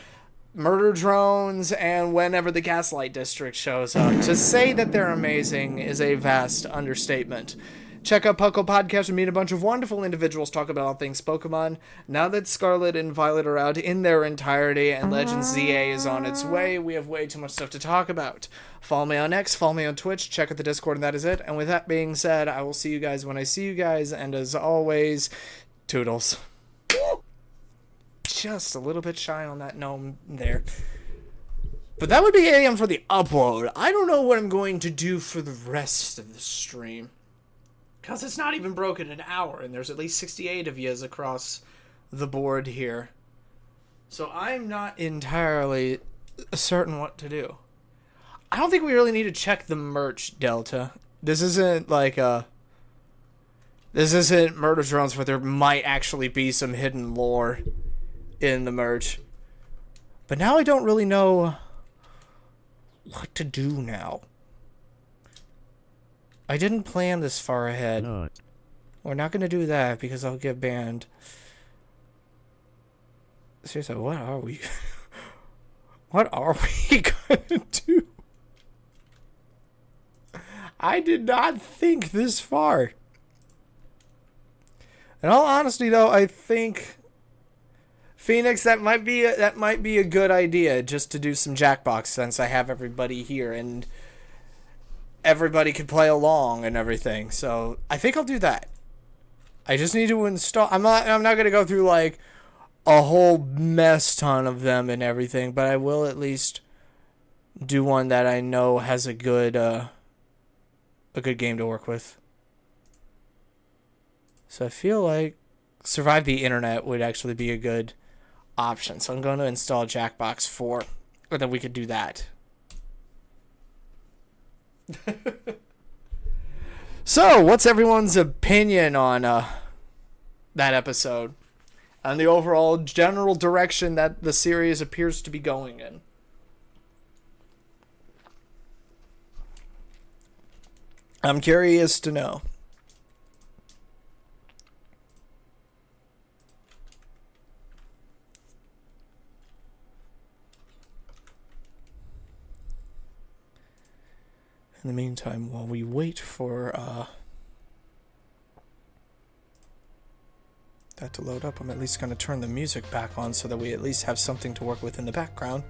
Murder Drones, and whenever the Gaslight District shows up. To say that they're amazing is a vast understatement. Check out PUCL Podcast and meet a bunch of wonderful individuals talk about all things Pokemon. Now that Scarlet and Violet are out in their entirety and Legends ZA is on its way, we have way too much stuff to talk about. Follow me on X, follow me on Twitch, check out the Discord, and that is it. And with that being said, I will see you guys when I see you guys, and as always, toodles. Just a little bit shy on that gnome there. But that would be AM for the upload. I don't know what I'm going to do for the rest of the stream, because it's not even broken an hour, and there's at least 68 of yous across the board here. So I'm not entirely certain what to do. I don't think we really need to check the merch, Delta. This isn't like this isn't Murder Drones where there might actually be some hidden lore in the merch. But now I don't really know what to do now. I didn't plan this far ahead. No. We're not going to do that because I'll get banned. Seriously, what are we? What are we going to do? I did not think this far. In all honesty, though, I think Phoenix, that might be a good idea, just to do some Jackbox since I have everybody here and everybody can play along and everything. So I think I'll do that. I just need to install. I'm not gonna go through like a whole mess ton of them and everything, but I will at least do one that I know has a good game to work with. So I feel like Survive the Internet would actually be a good option. So I'm going to install Jackbox 4, and then we could do that. So, what's everyone's opinion on that episode and the overall general direction that the series appears to be going in? I'm curious to know. In the meantime, while we wait for that to load up, I'm at least going to turn the music back on so that we at least have something to work with in the background.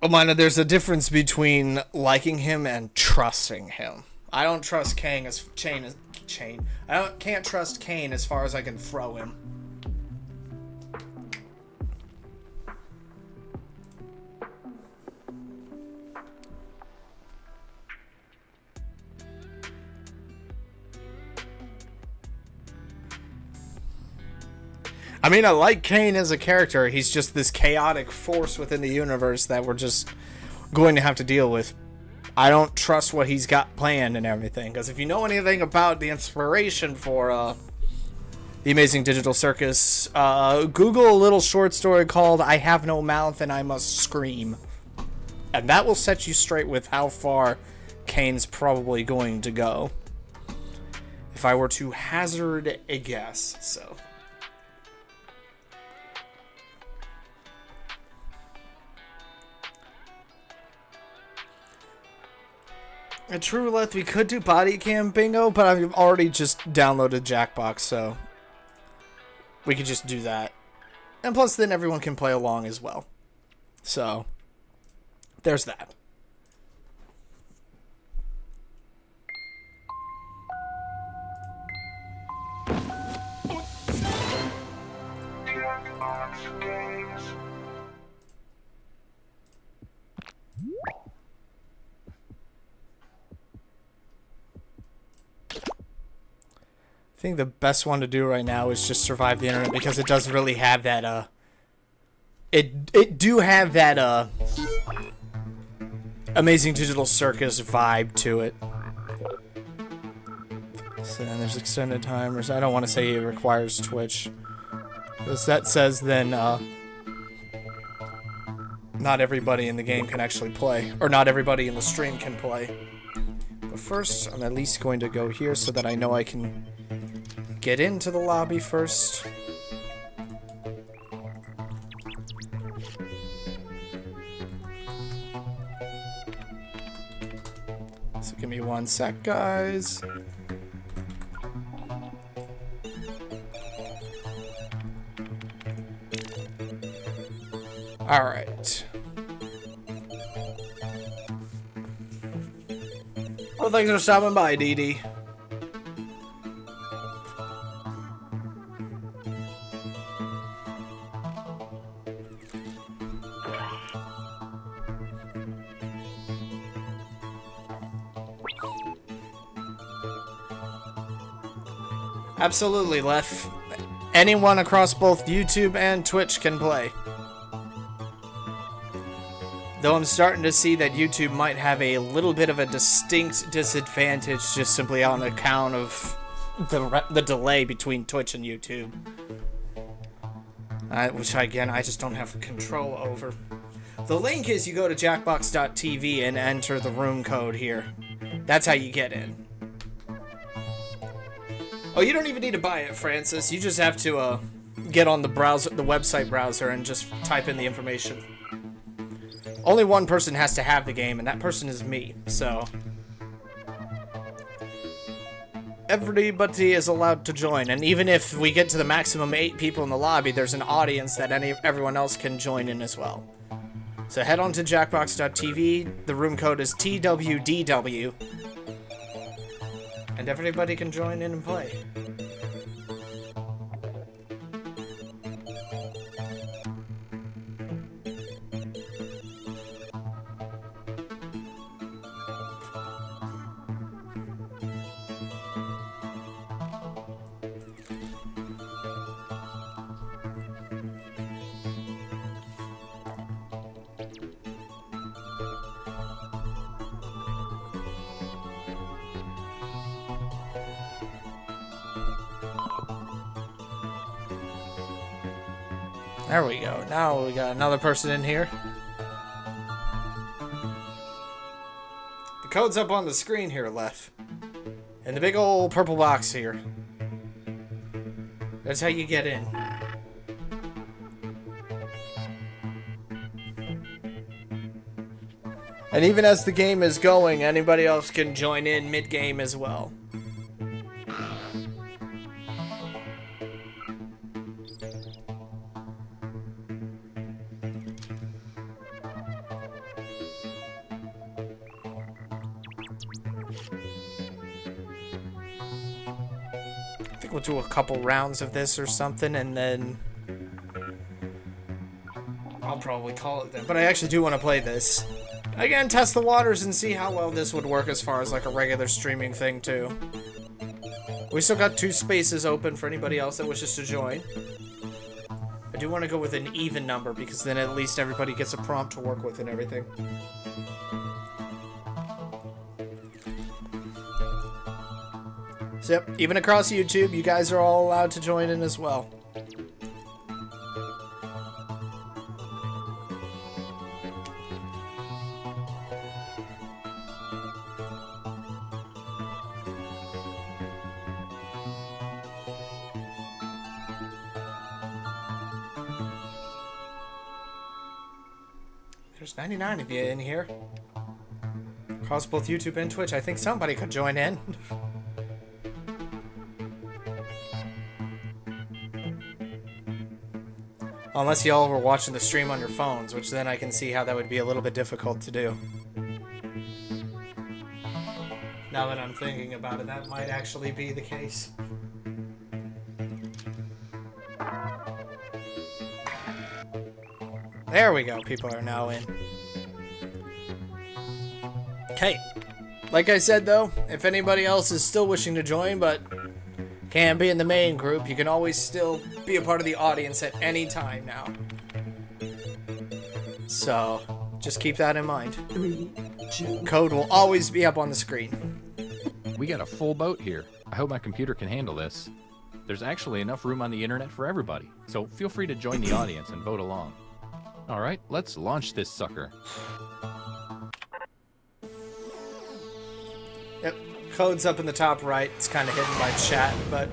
Oh, Mina, there's a difference between liking him and trusting him. I don't trust Kane as Chain. Can't trust Kane as far as I can throw him. I mean, I like Kane as a character. He's just this chaotic force within the universe that we're just going to have to deal with I don't trust what he's got planned and everything. Because if you know anything about the inspiration for The Amazing Digital Circus, Google a little short story called I Have No Mouth and I Must Scream. And that will set you straight with how far Kane's probably going to go. If I were to hazard a guess, so... A true roulette, we could do body cam bingo, but I've already just downloaded Jackbox, so we could just do that. And plus, then everyone can play along as well. So, there's that. I think the best one to do right now is just survive the internet because it does really have that it do have that Amazing Digital Circus vibe to it. So then there's extended timers. I don't want to say it requires Twitch. Because that says then not everybody in the game can actually play. Or not everybody in the stream can play. But first, I'm at least going to go here so that I know I can get into the lobby first. So give me 1 sec, guys. Alright. Well, thanks for stopping by, Dee Dee. Absolutely, Lef. Anyone across both YouTube and Twitch can play. Though I'm starting to see that YouTube might have a little bit of a distinct disadvantage just simply on account of the delay between Twitch and YouTube. Which, again, I just don't have control over. The link is you go to jackbox.tv and enter the room code here. That's how you get in. Oh, you don't even need to buy it, Francis. You just have to get on the browser, the website browser, and just type in the information. Only one person has to have the game, and that person is me, so... Everybody is allowed to join, and even if we get to the maximum 8 people in the lobby, there's an audience that everyone else can join in as well. So head on to jackbox.tv, the room code is TWDW, and everybody can join in and play. There we go. Now we got another person in here. The code's up on the screen here, Lef. In the big old purple box here. That's how you get in. And even as the game is going, anybody else can join in mid-game as well. We'll do a couple rounds of this or something, and then I'll probably call it then. But I actually do want to play this. Again, test the waters and see how well this would work as far as like a regular streaming thing too. We still got 2 spaces open for anybody else that wishes to join. I do want to go with an even number because then at least everybody gets a prompt to work with and everything. So, yep, even across YouTube, you guys are all allowed to join in as well. There's 99 of you in here. Across both YouTube and Twitch. I think somebody could join in. Unless y'all were watching the stream on your phones, which then I can see how that would be a little bit difficult to do. Now that I'm thinking about it, that might actually be the case. There we go, people are now in. Okay. Like I said though, if anybody else is still wishing to join but can't be in the main group, you can always still be a part of the audience at any time now. So, just keep that in mind. Code will always be up on the screen. We got a full boat here. I hope my computer can handle this. There's actually enough room on the internet for everybody, so feel free to join the audience and vote along. Alright, let's launch this sucker. Yep, code's up in the top right. It's kind of hidden by chat, but...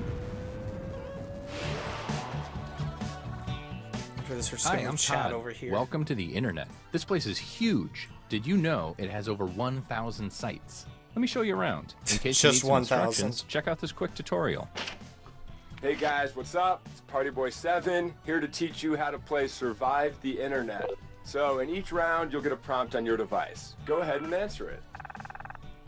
For this, we're just Hi, gonna I'm chat Todd. over here. Welcome to the internet. This place is huge. Did you know it has over 1,000 sites? Let me show you around. In case you need Just some 1,000. instructions, check out this quick tutorial. Hey guys, what's up? It's Partyboy7 here to teach you how to play Survive the Internet. So in each round, you'll get a prompt on your device. Go ahead and answer it.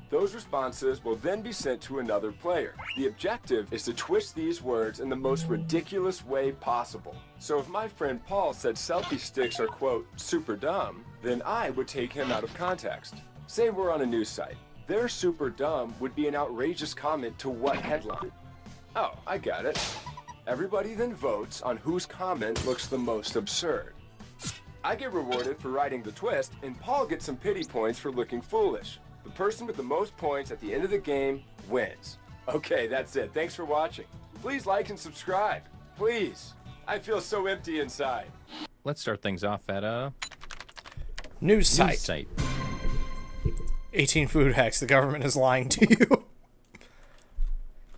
Those responses will then be sent to another player. The objective is to twist these words in the most ridiculous way possible. So if my friend Paul said selfie sticks are, quote, super dumb, then I would take him out of context. Say we're on a news site. Their super dumb would be an outrageous comment to what headline? Oh, I got it. Everybody then votes on whose comment looks the most absurd. I get rewarded for writing the twist, and Paul gets some pity points for looking foolish. The person with the most points at the end of the game wins. Okay, that's it. Thanks for watching. Please like and subscribe. Please. I feel so empty inside. Let's start things off at a... News site. 18 food hacks. The government is lying to you.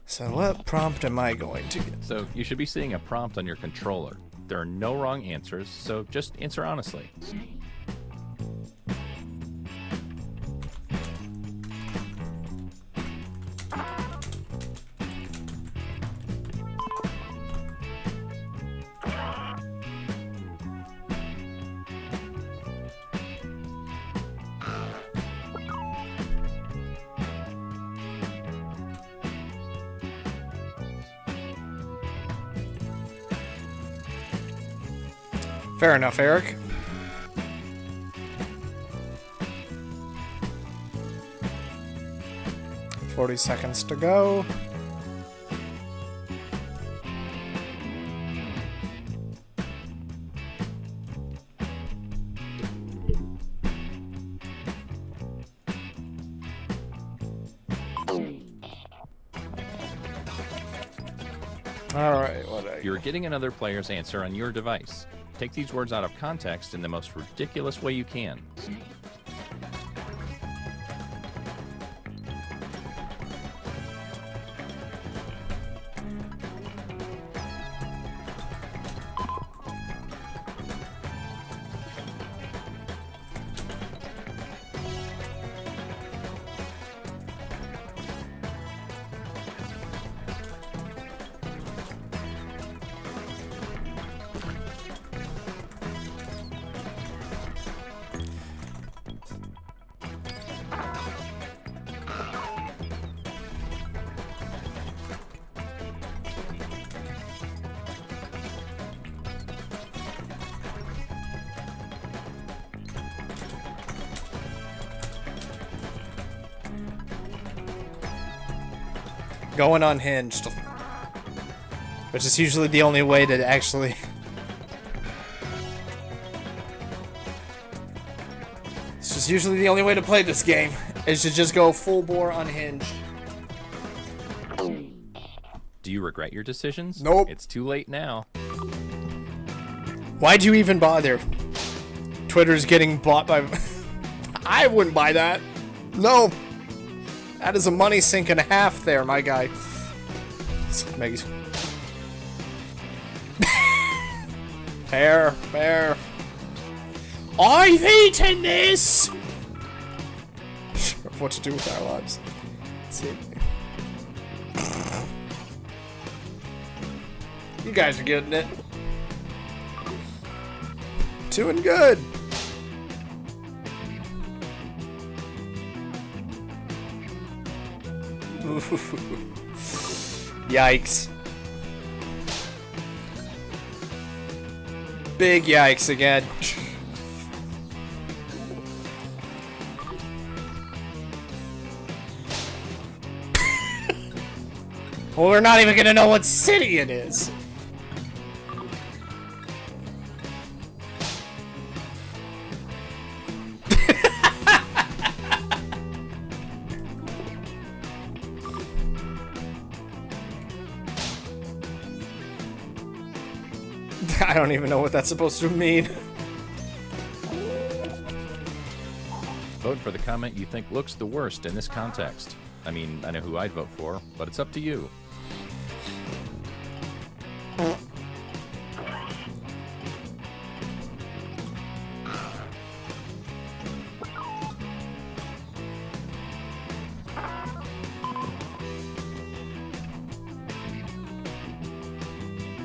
So what prompt am I going to get? So you should be seeing a prompt on your controller. There are no wrong answers, so just answer honestly. Fair enough, Eric. "40 seconds to go." Alright, You're getting another player's answer on your device. Take these words out of context in the most ridiculous way you can. Going unhinged. Which is usually the only way to actually... It's just usually the only way to play this game, is to just go full bore unhinged. Do you regret your decisions? Nope. It's too late now. Why'd you even bother? Twitter's getting bought by... I wouldn't buy that. No. That is a money sink and a half there, my guy. Maggie's... Fair. I've eaten this! What to do with our lives. Let's see. You guys are getting it. Doing good. Yikes. Big yikes again. Well, we're not even gonna know what city it is. I don't even know what that's supposed to mean. Vote for the comment you think looks the worst in this context. I mean, I know who I'd vote for, but it's up to you.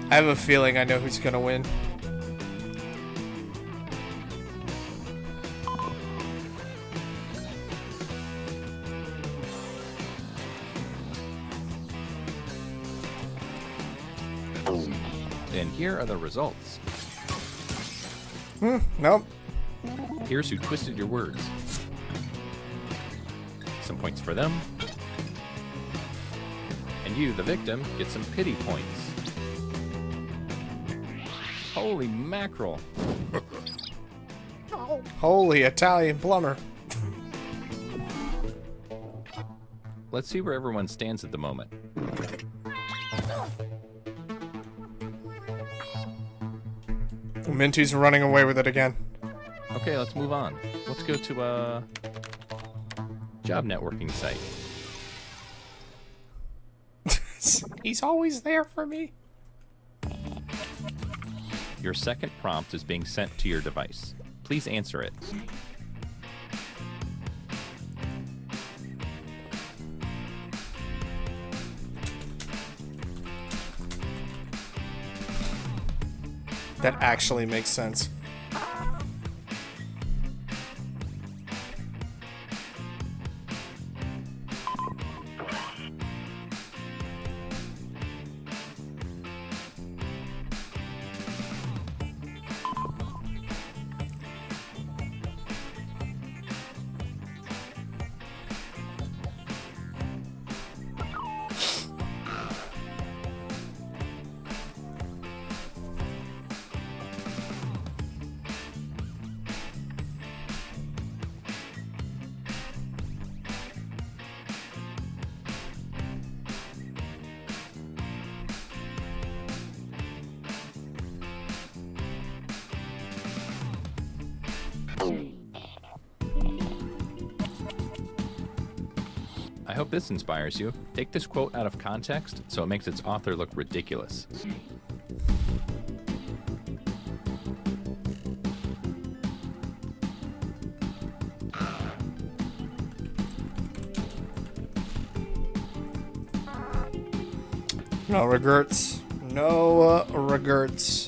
I have a feeling I know who's gonna win. And here are the results. Nope. Here's who twisted your words. Some points for them. And you, the victim, get some pity points. Holy mackerel. Holy Italian plumber. Let's see where everyone stands at the moment. Minty's running away with it again. Okay, let's move on. Let's go to a job networking site. He's always there for me. Your second prompt is being sent to your device. Please answer it. That actually makes sense. I hope this inspires you. Take this quote out of context so it makes its author look ridiculous. No regrets. No regrets.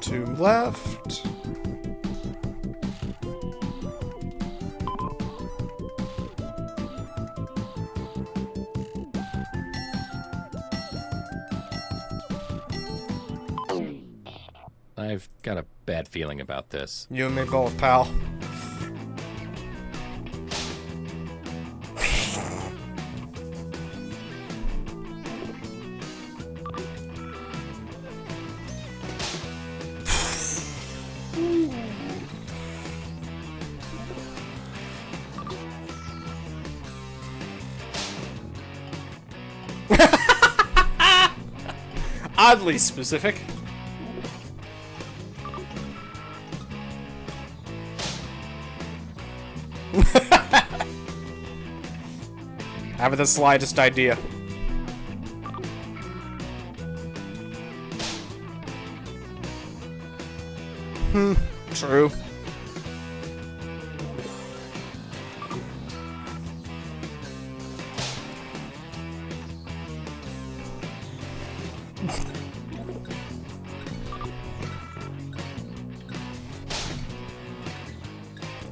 Two left. I've got a bad feeling about this. You and me both, pal. Oddly specific. Have the slightest idea. True.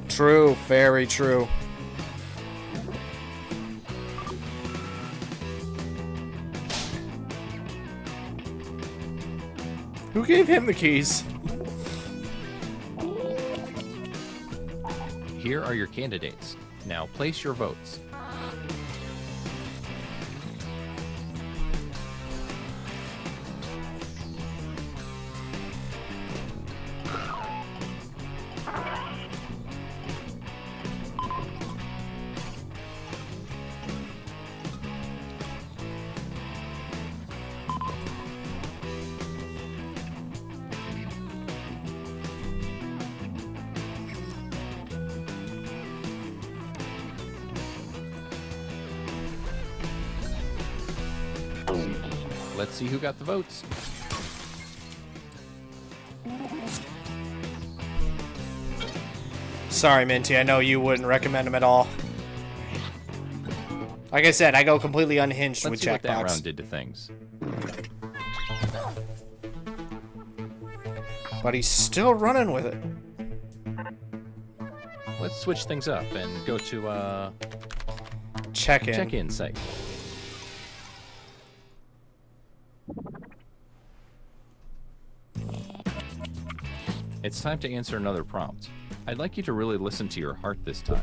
True, very true. Who gave him the keys? Here are your candidates. Now place your votes. Let's see who got the votes. Sorry, Minty, I know you wouldn't recommend him at all. Like I said, I go completely unhinged with Let's see what that Jackbox. round did to things. But he's still running with it. Let's switch things up and go to Check-in. check-in site. It's time to answer another prompt. I'd like you to really listen to your heart this time.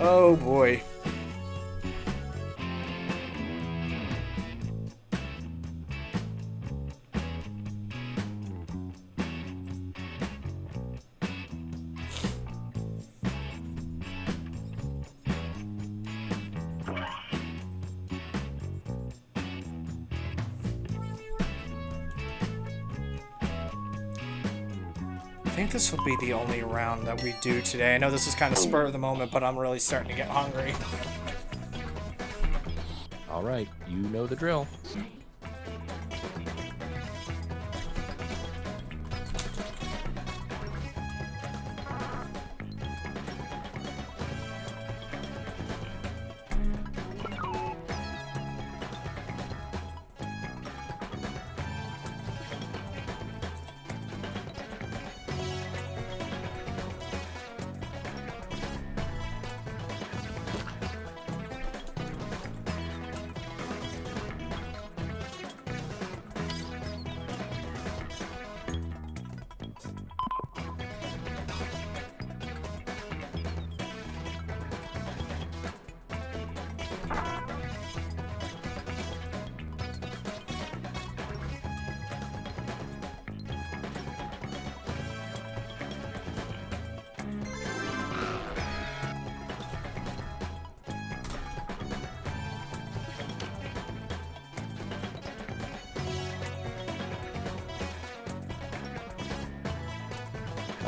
Oh boy. I think this will be the only round that we do today. I know this is kind of spur of the moment, but I'm really starting to get hungry. All right, you know the drill.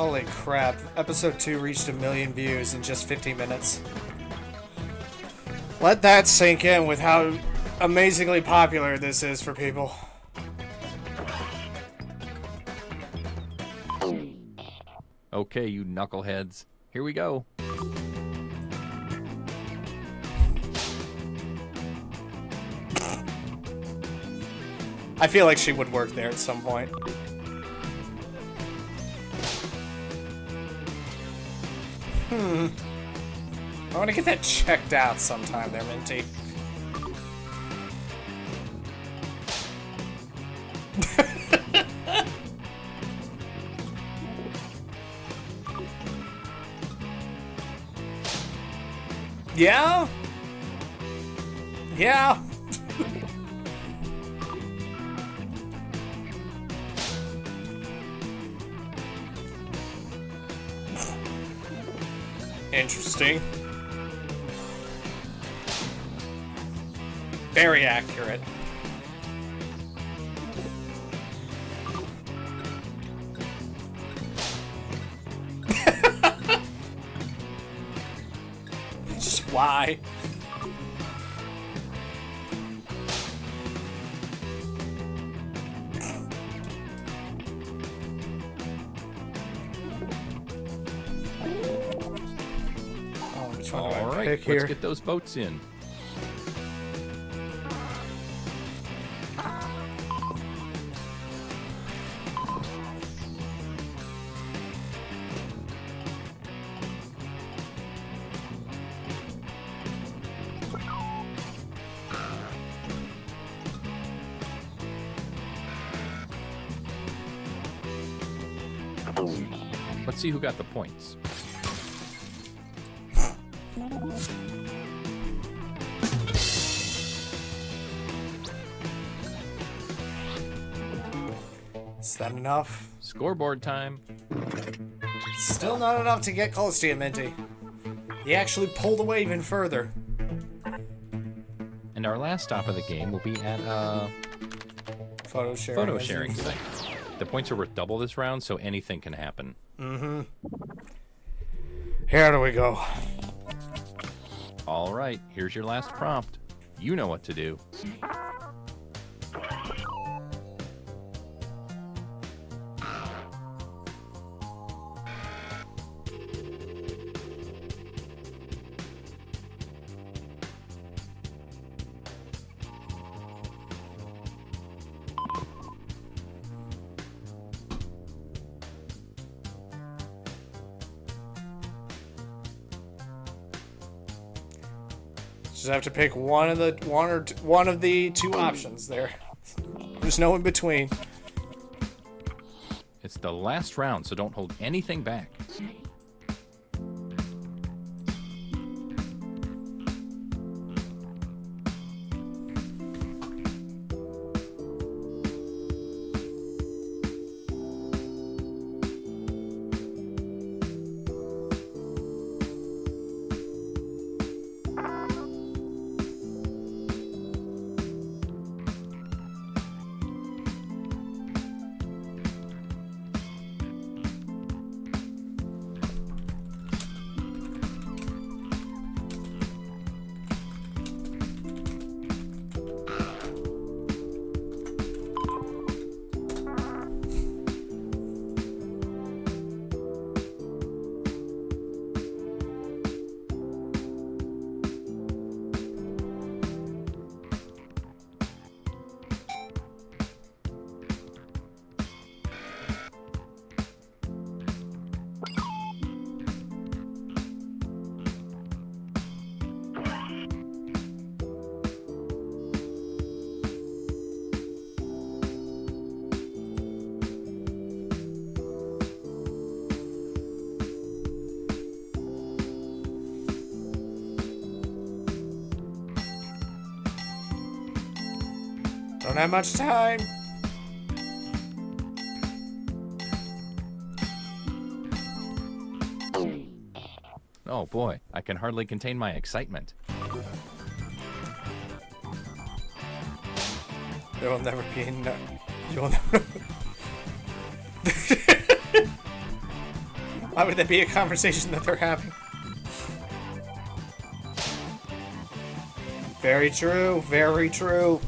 Holy crap. Episode 2 reached 1 million views in just 15 minutes. Let that sink in with how amazingly popular this is for people. Okay, you knuckleheads. Here we go. I feel like she would work there at some point. I want to get that checked out sometime there, Minty. Yeah? Yeah. Interesting. Very accurate. Just why? All right, let's get those votes in. Let's see who got the points. Is that enough? Scoreboard time. Still not enough to get close to you, Minty. He actually pulled away even further. And our last stop of the game will be at photo sharing site. The points are worth double this round, so anything can happen. Mm-hmm. Here do we go. All right, here's your last prompt. You know what to do. Just have to pick one of the two options there. There's no in between. It's the last round, so don't hold anything back. Don't have much time. Oh boy, I can hardly contain my excitement. There will never be enough. You'll never. Why would that be a conversation that they're having? Very true, very true.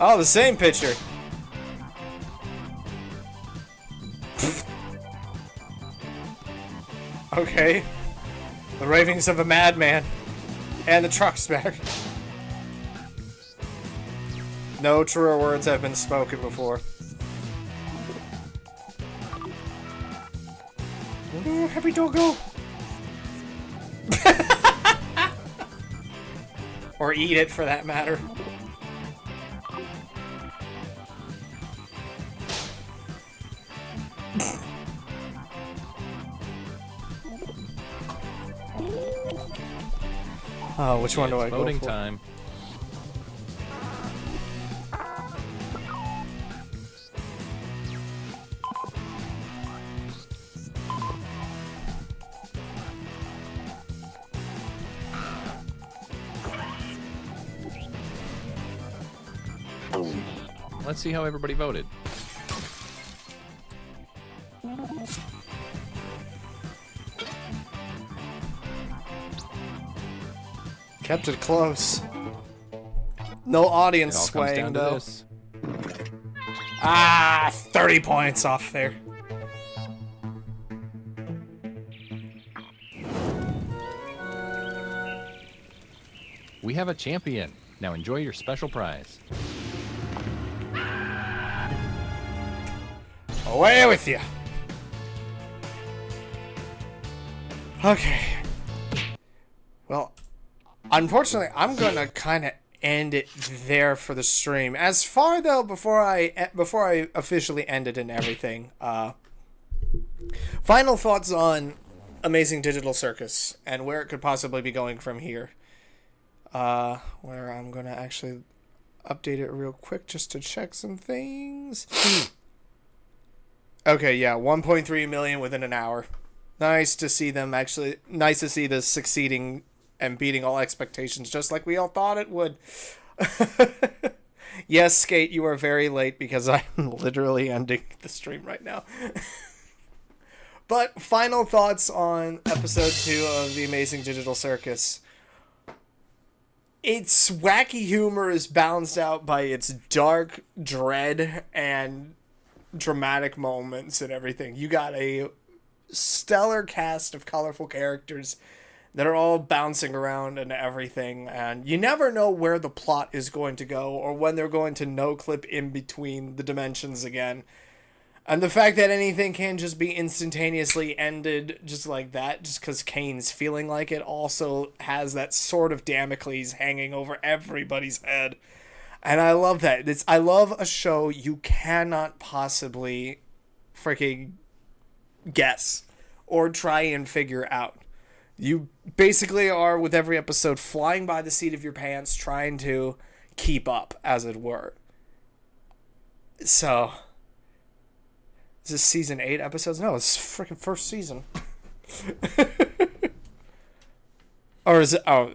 Oh, the same picture. Okay. The ravings of a madman. And the truck's back. No truer words have been spoken before. Oh, happy doggo. Or eat it, for that matter. Oh, which one do I go for? Voting time. Let's see how everybody voted. Kept it close. No audience swaying, though. Ah, 30 points off there. We have a champion. Now enjoy your special prize. Away with you. Okay. Well, unfortunately, I'm gonna kind of end it there for the stream. As far though, before I officially end it and everything, final thoughts on Amazing Digital Circus and where it could possibly be going from here. Where I'm gonna actually update it real quick just to check some things. Okay, yeah, 1.3 million within an hour. Nice to see them actually. Nice to see this succeeding and beating all expectations, just like we all thought it would. Yes, Skate, you are very late because I'm literally ending the stream right now. But final thoughts on episode 2 of The Amazing Digital Circus. Its wacky humor is balanced out by its dark dread and dramatic moments and everything. You got a stellar cast of colorful characters that are all bouncing around and everything, and you never know where the plot is going to go or when they're going to no-clip in between the dimensions again. And the fact that anything can just be instantaneously ended just like that, just because Kane's feeling like it, also has that sword of Damocles hanging over everybody's head. And I love that. I love a show you cannot possibly freaking guess or try and figure out. You basically are, with every episode, flying by the seat of your pants, trying to keep up, as it were. So, is this season 8 episodes? No, it's freaking first season. Or is it? Oh,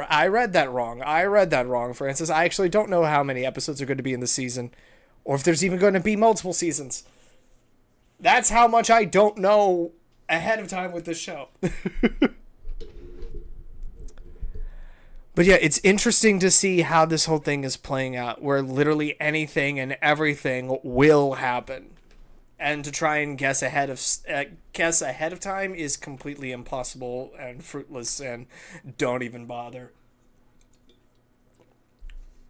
I read that wrong. Francis. I actually don't know how many episodes are going to be in the season, or if there's even going to be multiple seasons. That's how much I don't know ahead of time with this show. But yeah, it's interesting to see how this whole thing is playing out, where literally anything and everything will happen. And to try and guess ahead of time is completely impossible and fruitless, and don't even bother.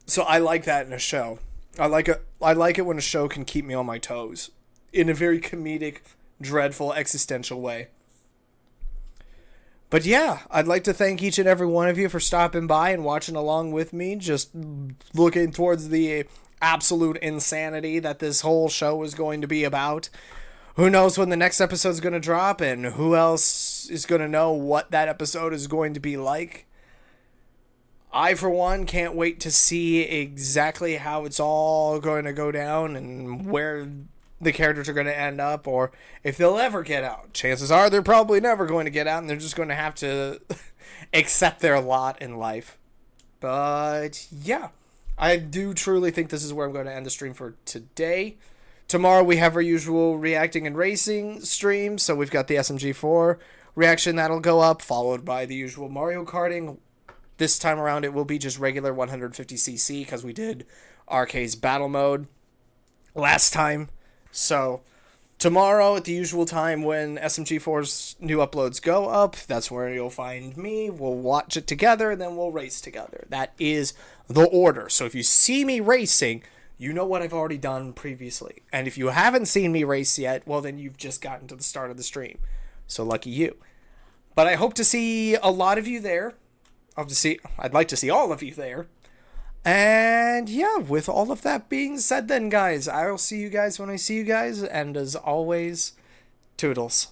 So I like that in a show. I like it when a show can keep me on my toes in a very comedic, dreadful, existential way. But yeah, I'd like to thank each and every one of you for stopping by and watching along with me, just looking towards the absolute insanity that this whole show is going to be about. Who knows when the next episode is going to drop, and who else is going to know what that episode is going to be like. I, for one, can't wait to see exactly how it's all going to go down and where the characters are going to end up, or if they'll ever get out. Chances are they're probably never going to get out, and they're just going to have to accept their lot in life. But yeah, I do truly think this is where I'm going to end the stream for today. Tomorrow we have our usual reacting and racing stream, so we've got the SMG4 reaction that'll go up, followed by the usual Mario Karting. This time around it will be just regular 150cc because we did Arcade's battle mode last time. So tomorrow at the usual time when SMG4's new uploads go up, that's where you'll find me. We'll watch it together and then we'll race together. That is the order. So if you see me racing, you know what I've already done previously. And if you haven't seen me race yet, well then you've just gotten to the start of the stream. So lucky you. But I hope to see a lot of you there. I'd like to see all of you there. And yeah, with all of that being said then, guys, I'll see you guys when I see you guys. And as always, toodles.